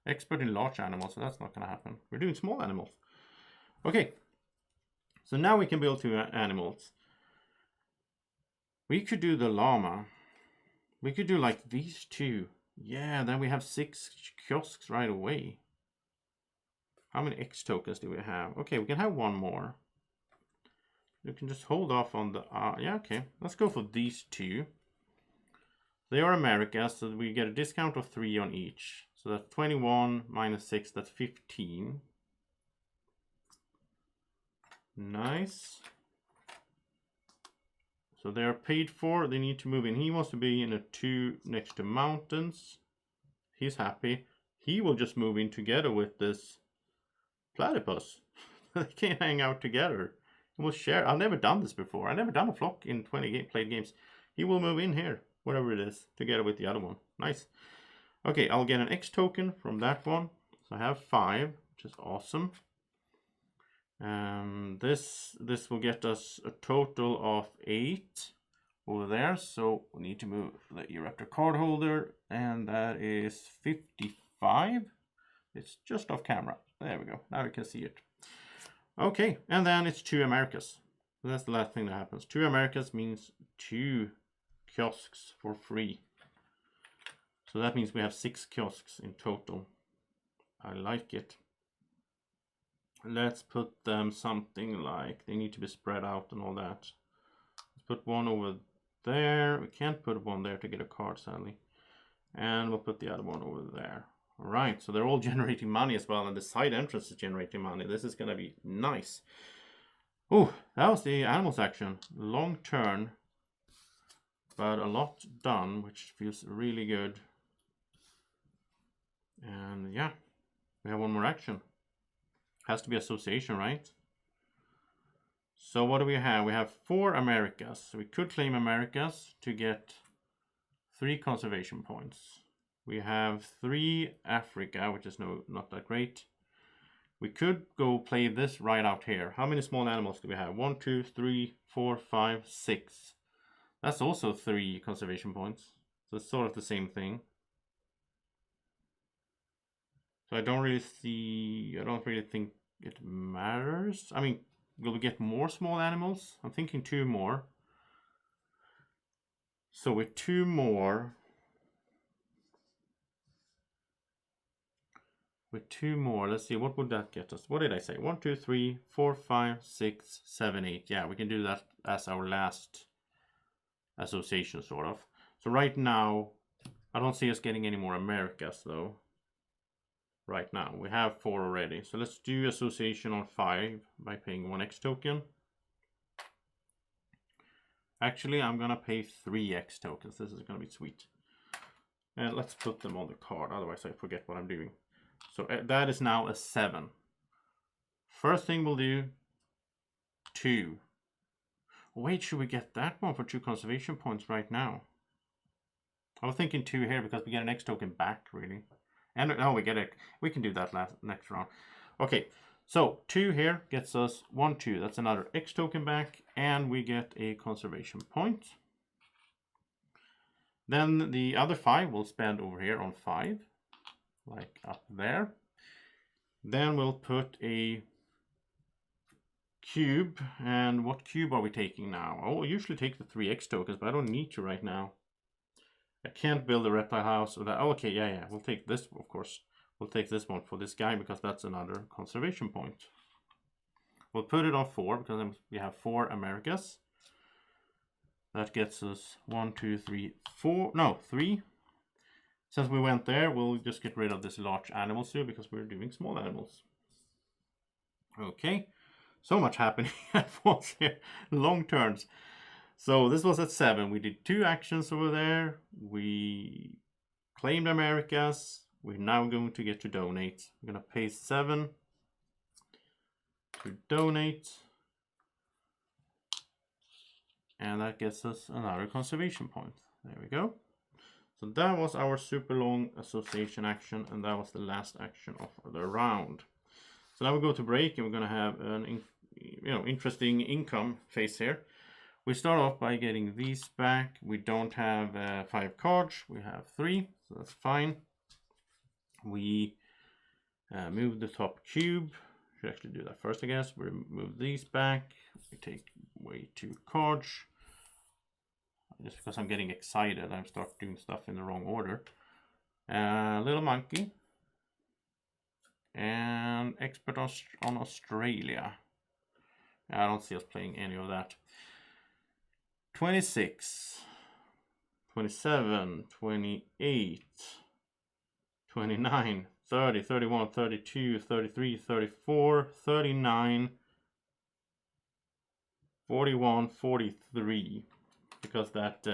expert in large animals, so that's not going to happen. We're doing small animals. Okay. So now we can build 2 animals. We could do the llama. We could do like these 2. Yeah, then we have 6 kiosks right away. How many X tokens do we have? Okay, we can have 1 more. You can just hold off on the... yeah, okay. Let's go for these 2. They are Americas, so we get a discount of 3 on each. So that's 21 minus 6, that's 15. Nice. So they are paid for. They need to move in. He wants to be in a 2 next to mountains. He's happy. He will just move in together with this platypus. They can't hang out together. He will share. I've never done this before. I've never done a flock in 20 played games. He will move in here, whatever it is, together with the other one. Nice. Okay, I'll get an X token from that one. So I have 5, which is awesome. This will get us a total of 8 over there. So we need to move the Eruptor card holder, and that is 55. It's just off camera. There we go. Now we can see it. Okay, and then it's 2 Americas. So that's the last thing that happens. 2 Americas means 2 kiosks for free. So that means we have 6 kiosks in total. I like it. Let's put them something like, they need to be spread out and all that. Let's put one over there. We can't put one there to get a card, sadly. And we'll put the other one over there. All right, so they're all generating money as well, and the side entrance is generating money. This is going to be nice. Oh, that was the animals action. Long turn, but a lot done, which feels really good. And yeah, we have one more action. Has to be association, right? So what do we have? We have 4 Americas. So we could claim Americas to get 3 conservation points. We have 3 Africa, which is not that great. We could go play this right out here. How many small animals do we have? 1, 2, 3, 4, 5, 6. That's also 3 conservation points. So it's sort of the same thing. So I don't really think it matters. I mean, will we get more small animals? I'm thinking 2 more. So with 2 more, let's see, what would that get us? What did I say? 1, 2, 3, 4, 5, 6, 7, 8. Yeah, we can do that as our last association, sort of. So right now, I don't see us getting any more Americas, though. Right now, we have 4 already. So let's do association on 5 by paying 1 X token. Actually, I'm gonna pay 3 X tokens. This is gonna be sweet. And let's put them on the card, otherwise I forget what I'm doing. So that is now a 7. First thing we'll do, 2. Wait, should we get that one for 2 conservation points right now? I was thinking 2 here because we get an X token back, really. And no, we get it. We can do that next round. Okay, so 2 here gets us 1, 2. That's another X token back, and we get a conservation point. Then the other 5 we'll spend over here on 5, like up there. Then we'll put a cube. And what cube are we taking now? Oh, I usually take the 3 X tokens, but I don't need to right now. I can't build a reptile house or that. Oh, okay, yeah. We'll take this, of course. We'll take this one for this guy because that's another conservation point. We'll put it on 4 because we have 4 Americas. That gets us 1, 2, 3, 4. No, 3. Since we went there, we'll just get rid of this large animal zoo because we're doing small animals. Okay, so much happening at once here. Long turns. So this was at 7. We did 2 actions over there. We claimed Americas. We're now going to get to donate. We're going to pay 7 to donate. And that gets us another conservation point. There we go. So that was our super long association action, and that was the last action of the round. So now we go to break, and we're going to have an interesting income phase here. We start off by getting these back. We don't have 5 cards. We have 3, so that's fine. We move the top cube. Should actually do that first, I guess. We move these back. We take away 2 cards. Just because I'm getting excited, I start doing stuff in the wrong order. Little monkey. And expert on Australia. I don't see us playing any of that. 26, 27, 28, 29, 30, 31, 32, 33, 34, 39, 41, 43. Because that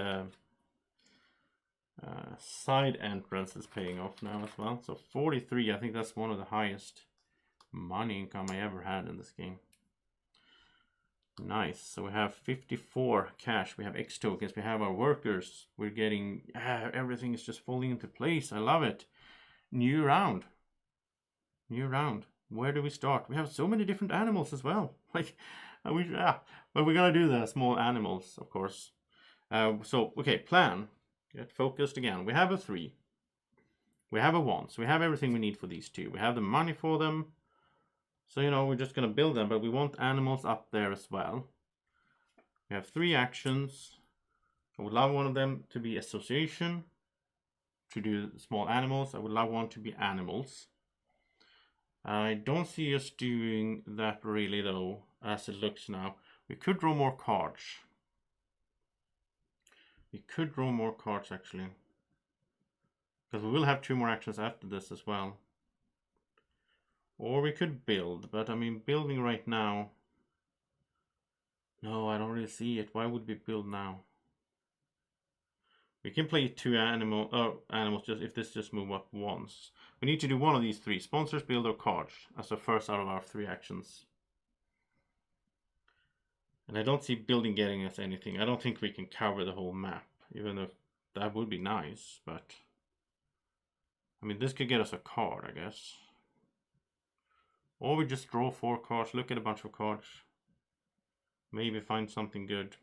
side entrance is paying off now as well. So 43, I think that's one of the highest money income I ever had in this game. Nice. So we have 54 cash. We have X tokens. We have our workers. We're getting everything is just falling into place. I love it. New round. New round. Where do we start? We have so many different animals as well. Like but we're gonna do the small animals, of course. So okay, plan. Get focused again. We have a 3. We have a 1. So we have everything we need for these 2. We have the money for them. So, we're just going to build them, but we want animals up there as well. We have 3 actions. I would love one of them to be association, to do small animals. I would love one to be animals. I don't see us doing that really though, as it looks now. We could draw more cards. We could draw more cards actually. Because we will have 2 more actions after this as well. Or we could build, but I mean building right now. No, I don't really see it. Why would we build now? We can play 2 animals just if this just move up once. We need to do one of these 3. Sponsors, build, or cards as the first out of our 3 actions. And I don't see building getting us anything. I don't think we can cover the whole map, even though that would be nice, but I mean this could get us a card, I guess. Or we just draw 4 cards, look at a bunch of cards. Maybe find something good.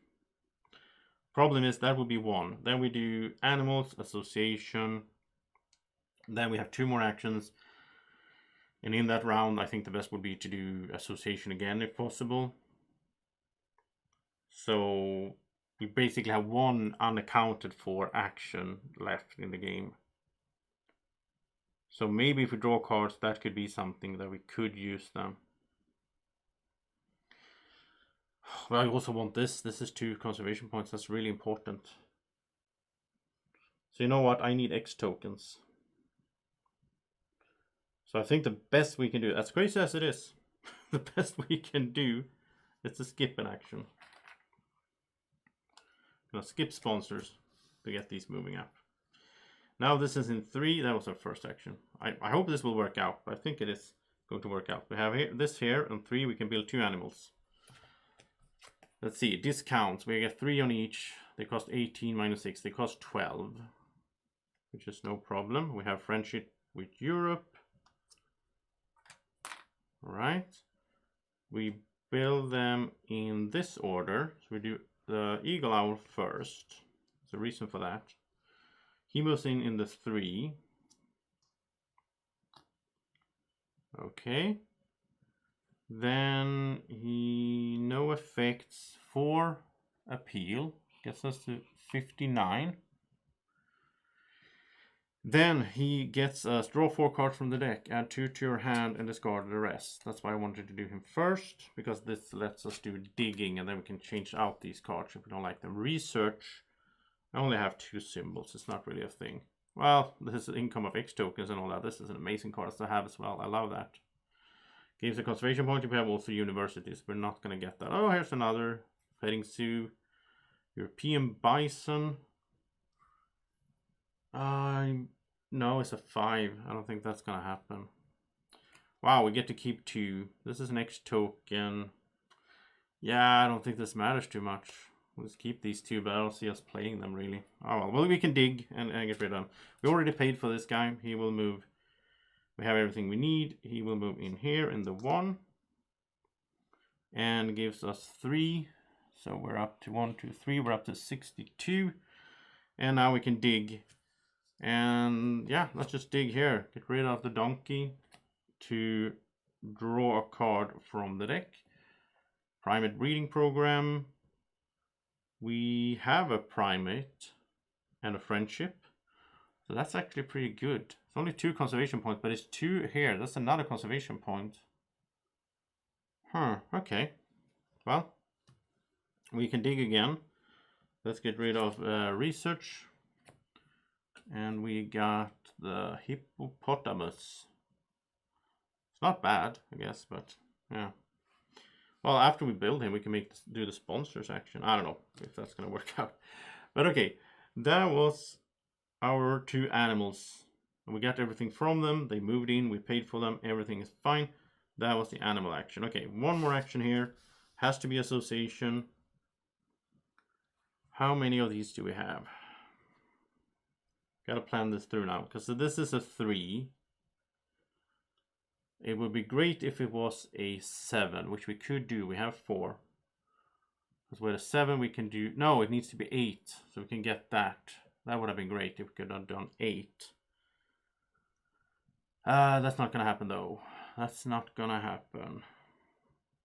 Problem is that would be 1. Then we do animals, association. Then we have 2 more actions. And in that round, I think the best would be to do association again if possible. So we basically have 1 unaccounted for action left in the game. So maybe if we draw cards, that could be something that we could use them. But I also want this. This is 2 conservation points. That's really important. So you know what? I need X tokens. So I think the best we can do, as crazy as it is, the best we can do is to skip an action. I'm gonna skip sponsors to get these moving up. Now this is in 3. That was our first action. I hope this will work out, but I think it is going to work out. We have this here, and 3 we can build 2 animals. Let's see, discounts. We get 3 on each. They cost 18 minus 6. They cost 12, which is no problem. We have friendship with Europe. All right. We build them in this order. So we do the Eagle Owl first. There's a reason for that. He moves in the 3. Okay. Then he no effects for appeal, gets us to 59. Then he gets us draw 4 cards from the deck, add 2 to your hand and discard the rest. That's why I wanted to do him first, because this lets us do digging and then we can change out these cards if we don't like them. Research, I only have 2 symbols, it's not really a thing. Well, this is income of X tokens and all that. This is an amazing card to have as well. I love that. Gives a conservation point if we have all 3 universities. We're not going to get that. Oh, here's another. Petting Zoo. European Bison. No, it's a 5. I don't think that's going to happen. Wow, we get to keep 2. This is an X token. Yeah, I don't think this matters too much. We'll just keep these 2, but I don't see us playing them really. Oh well, we can dig and get rid of them. We already paid for this guy. He will move. We have everything we need. He will move in here in the 1 and gives us 3. So we're up to 1, 2, 3. We're up to 62. And now we can dig. And yeah, let's just dig here. Get rid of the donkey to draw a card from the deck. Primate breeding program. We have a primate and a friendship. So that's actually pretty good. It's only 2 conservation points, but it's 2 here. That's another conservation point. Okay. Well, we can dig again. Let's get rid of research. And we got the hippopotamus. It's not bad, I guess, but yeah. Well, after we build him, we can do the sponsors action. I don't know if that's going to work out. But okay, that was our 2 animals. We got everything from them. They moved in. We paid for them. Everything is fine. That was the animal action. Okay, 1 more action here. Has to be association. How many of these do we have? Got to plan this through now. Because this is a 3. It would be great if it was a 7, which we could do. We have 4. Because with a 7 we can do... No, it needs to be 8. So we can get that. That would have been great if we could have done 8. That's not going to happen though. That's not going to happen.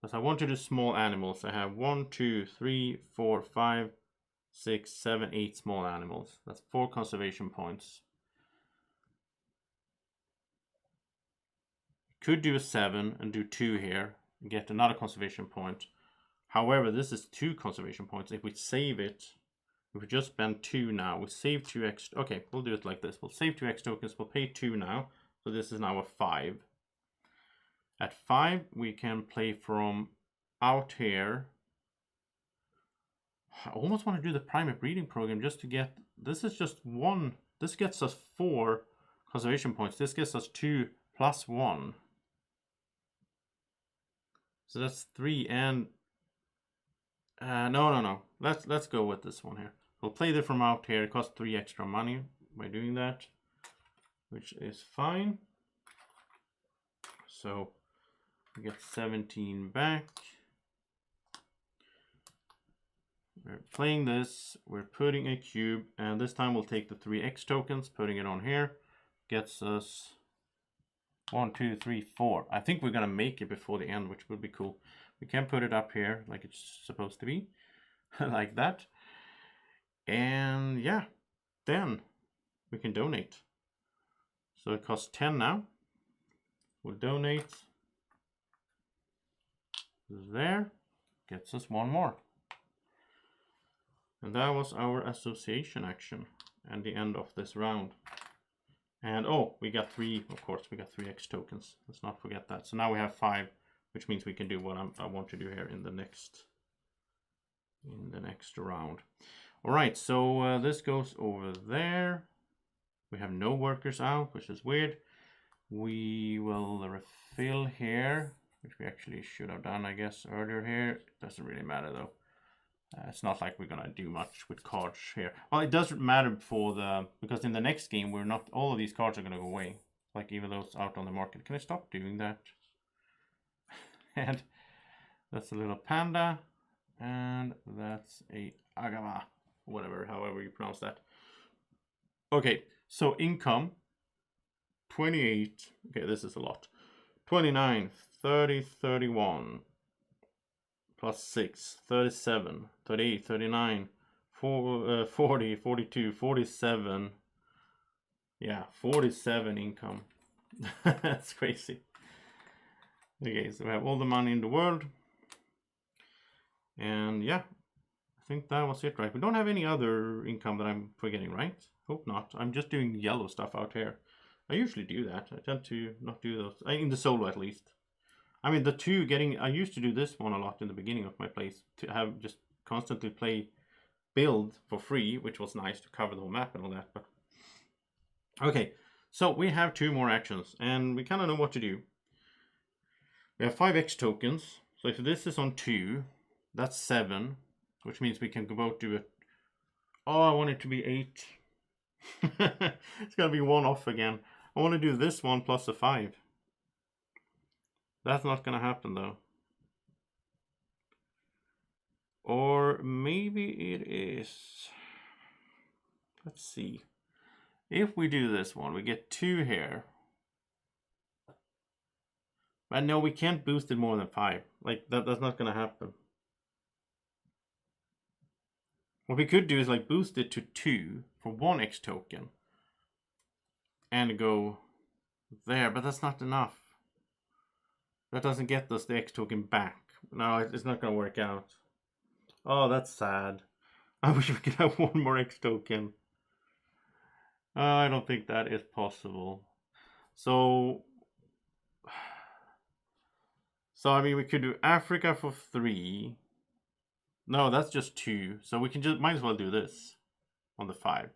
Because I want to do small animals. I have 1, 2, 3, 4, 5, 6, 7, 8 small animals. That's 4 conservation points. Could do a 7 and do 2 here and get another conservation point. However, this is 2 conservation points. If we save it, if we just spend 2 now, we save 2 X. Okay, we'll do it like this. We'll save 2 X tokens. We'll pay 2 now. So this is now a 5. At 5, we can play from out here. I almost want to do the primate breeding program just to get, this is just 1. This gets us 4 conservation points. This gets us 2 plus 1. So that's 3 and no. Let's go with this one here. We'll play it from out here. It costs 3 extra money by doing that, which is fine. So we get 17 back. We're playing this. We're putting a cube, and this time we'll take the 3 X tokens, putting it on here. Gets us 1, 2, 3, 4. I think we're gonna make it before the end, which would be cool. We can put it up here like it's supposed to be, like that. And yeah, then we can donate. So it costs 10 now. We'll donate. There. Gets us 1 more. And that was our association action and the end of this round. And oh, we got 3, of course, we got 3 X tokens. Let's not forget that. So now we have 5, which means we can do what I want to do here in the next round. All right, so this goes over there. We have no workers out, which is weird. We will refill here, which we actually should have done, I guess, earlier here. Doesn't really matter though. It's not like we're gonna do much with cards here. Well, it doesn't matter for the, because in the next game we're not, all of these cards are gonna go away. Like even those out on the market. Can I stop doing that? And that's a little panda, and that's a agava, whatever, however you pronounce that. Okay, so income 28. Okay, this is a lot. 29, 30, 31. Plus 6, 37, 38, 39, 40, 42, 47. Yeah, 47 income. That's crazy. Okay, so we have all the money in the world. And yeah, I think that was it, right? We don't have any other income that I'm forgetting, right? Hope not. I'm just doing yellow stuff out here. I usually do that. I tend to not do those, in the solo at least. I mean, the 2 getting, I used to do this one a lot in the beginning of my plays, to have just constantly play build for free, which was nice to cover the whole map and all that. But okay, so we have 2 more actions, and we kind of know what to do. We have 5 X tokens, so if this is on 2, that's 7, which means we can go to it. Oh, I want it to be 8. It's gonna be 1 off again. I want to do this one plus a 5. That's not gonna happen though. Or maybe it is. Let's see. If we do this one, we get 2 here. But no, we can't boost it more than 5. Like that's not gonna happen. What we could do is like boost it to 2 for 1 X token. And go there, but that's not enough. That doesn't get us the X token back. No, it's not going to work out. Oh, that's sad. I wish we could have 1 more X token. I don't think that is possible. So I mean, we could do Africa for 3. No, that's just 2. So we can just, might as well do this on the 5.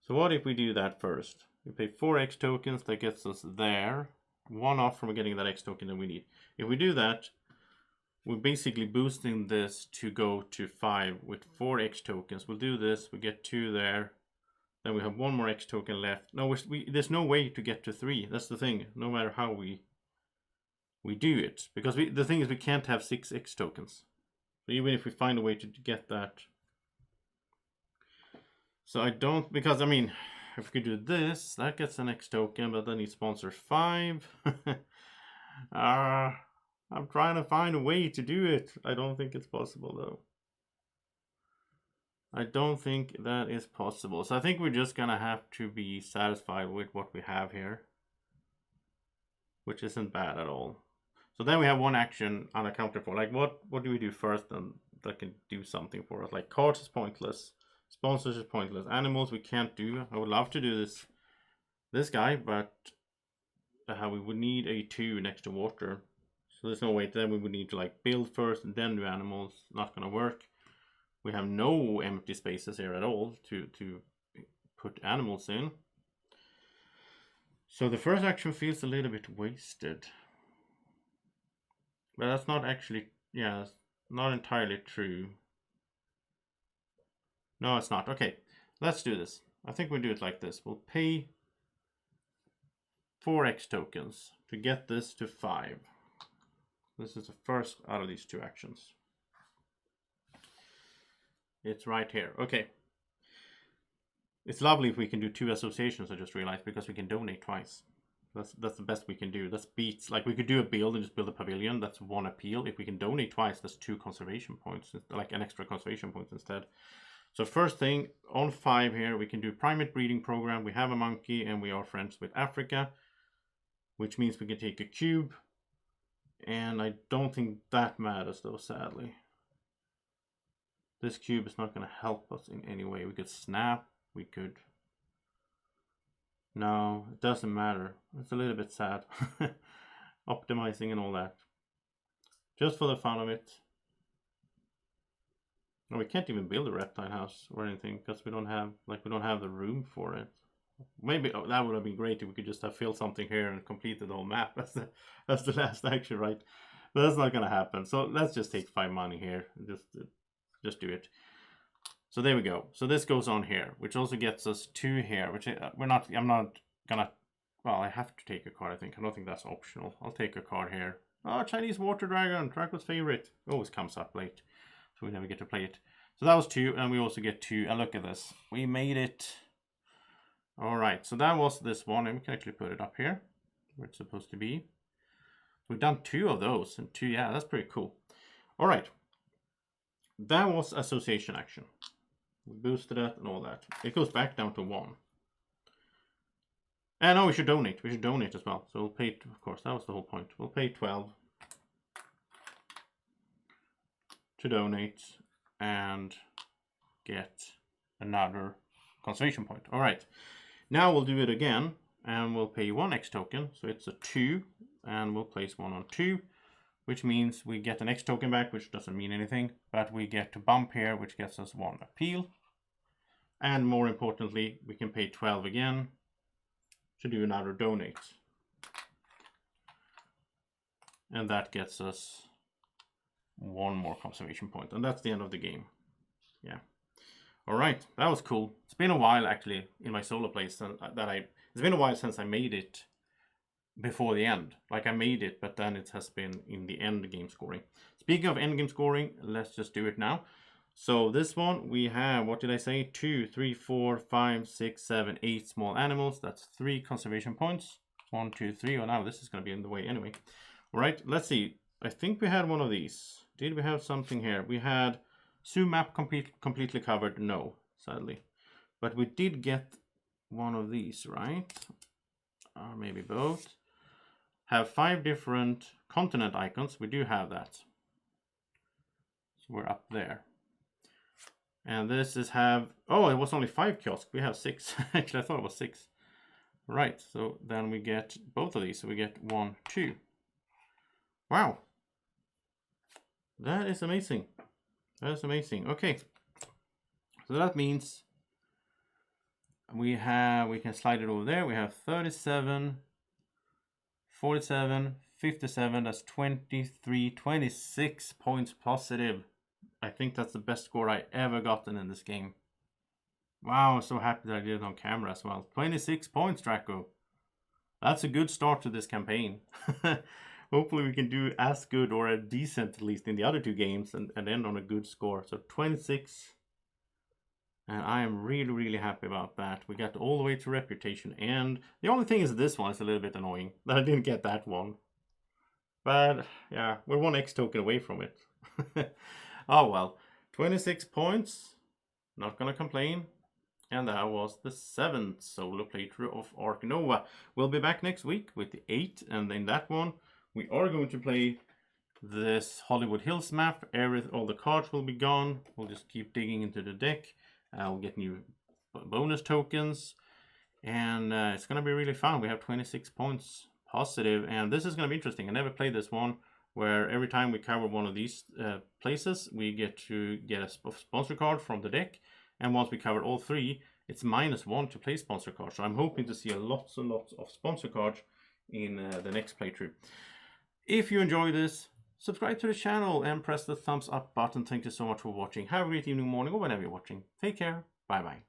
So what if we do that first? We pay 4 X tokens, that gets us there. 1 off from getting that X token that we need. If we do that, we're basically boosting this to go to 5 with 4 X tokens. We'll do this, we get 2 there. Then we have 1 more X token left. No, there's no way to get to 3. That's the thing, no matter how we do it. Because the thing is we can't have 6 X tokens. So even if we find a way to get that. So I don't, because I mean, if we could do this, that gets an X token, but then it sponsors 5. I'm trying to find a way to do it. I don't think it's possible though. I don't think that is possible. So I think we're just gonna have to be satisfied with what we have here. which isn't bad at all. So then we have one action unaccounted for. Like what do we do first and that can do something for us? Like cards is pointless, sponsors is pointless, animals we can't do. I would love to do this guy, but we would need a 2 next to water. So there's no way. Then we would need to like build first and then do animals. Not gonna work. We have no empty spaces here at all to put animals in. So the first action feels a little bit wasted. But that's not actually, yeah, it's not entirely true. No, it's not. Okay, let's do this. I think we'll do it like this. We'll pay 4 X tokens to get this to 5. This is the first out of these 2 actions. It's right here. Okay. It's lovely if we can do 2 associations, I just realized, because we can donate twice. That's the best we can do. That's beats, like we could do a build and just build a pavilion. That's 1 appeal. If we can donate twice, that's 2 conservation points, like an extra conservation point instead. So first thing, on 5 here, we can do primate breeding program. We have a monkey and we are friends with Africa, which means we can take a cube. And I don't think that matters though, sadly. This cube is not going to help us in any way. We could snap, we could... No, it doesn't matter. It's a little bit sad. Optimizing and all that. Just for the fun of it. No, we can't even build a reptile house or anything because we don't have the room for it. Maybe that would have been great if we could just have filled something here and completed the whole map. That's the last action, right? But that's not gonna happen. So let's just take 5 money here. Just do it. So there we go. So this goes on here, which also gets us 2 here, which I'm not gonna, well, I have to take a card, I think. I don't think that's optional. I'll take a card here. Oh, Chinese water dragon, Draco's favorite. Always comes up late, so we never get to play it. So that was 2, and we also get 2, and look at this. We made it. All right, so that was this one, and we can actually put it up here, where it's supposed to be. We've done 2 of those, and 2, yeah, that's pretty cool. All right. That was association action. We boosted it and all that. It goes back down to 1. And no, we should donate. We should donate as well. So we'll pay, of course, that was the whole point. We'll pay 12 to donate and get another conservation point. All right. Now we'll do it again and we'll pay 1 X token. So it's a 2 and we'll place 1 on 2. Which means we get an X token back, which doesn't mean anything, but we get to bump here, which gets us 1 appeal. And more importantly, we can pay 12 again to do another donate. And that gets us 1 more conservation point. And that's the end of the game. Yeah. All right, that was cool. It's been a while actually in my solo plays it's been a while since I made it before the end. Like I made it, but then it has been in the end game scoring. Speaking of end game scoring, let's just do it now. So this one we have, what did I say? 2, 3, 4, 5, 6, 7, 8 small animals. That's 3 conservation points. 1, 2, 3. Oh, now this is going to be in the way anyway. All right, let's see. I think we had one of these. Did we have something here? We had zoo map completely covered. No, sadly. But we did get one of these, right? Or maybe both. Have 5 different continent icons. We do have that. So we're up there. And this is have, oh, it was only 5 kiosks. We have 6. Actually, I thought it was 6. Right, so then we get both of these. So we get 1, 2. Wow. That is amazing. That is amazing. Okay. So that means we can slide it over there. We have 37, 47, 57, that's 23, 26 points positive. I think that's the best score I ever gotten in this game. Wow, I'm so happy that I did it on camera as well. 26 points, Draco. That's a good start to this campaign. Hopefully we can do as good or a decent at least in the other 2 games and end on a good score. So 26. And I am really, really happy about that. We got all the way to reputation. And the only thing is this one is a little bit annoying. That I didn't get that one. But yeah, we're 1 X token away from it. Oh well. 26 points. Not gonna complain. And that was the 7th solo playthrough of Ark Nova. We'll be back next week with the 8th, and in that one, we are going to play this Hollywood Hills map. All the cards will be gone. We'll just keep digging into the deck. We'll get new bonus tokens, and it's going to be really fun. We have 26 points positive, and this is going to be interesting. I never played this one, where every time we cover one of these places, we get to get a sponsor card from the deck. And once we cover all 3, it's -1 to play sponsor cards. So I'm hoping to see lots and lots of sponsor cards in the next playthrough. If you enjoy this, subscribe to the channel and press the thumbs up button. Thank you so much for watching. Have a great evening, morning, or whenever you're watching. Take care. Bye-bye.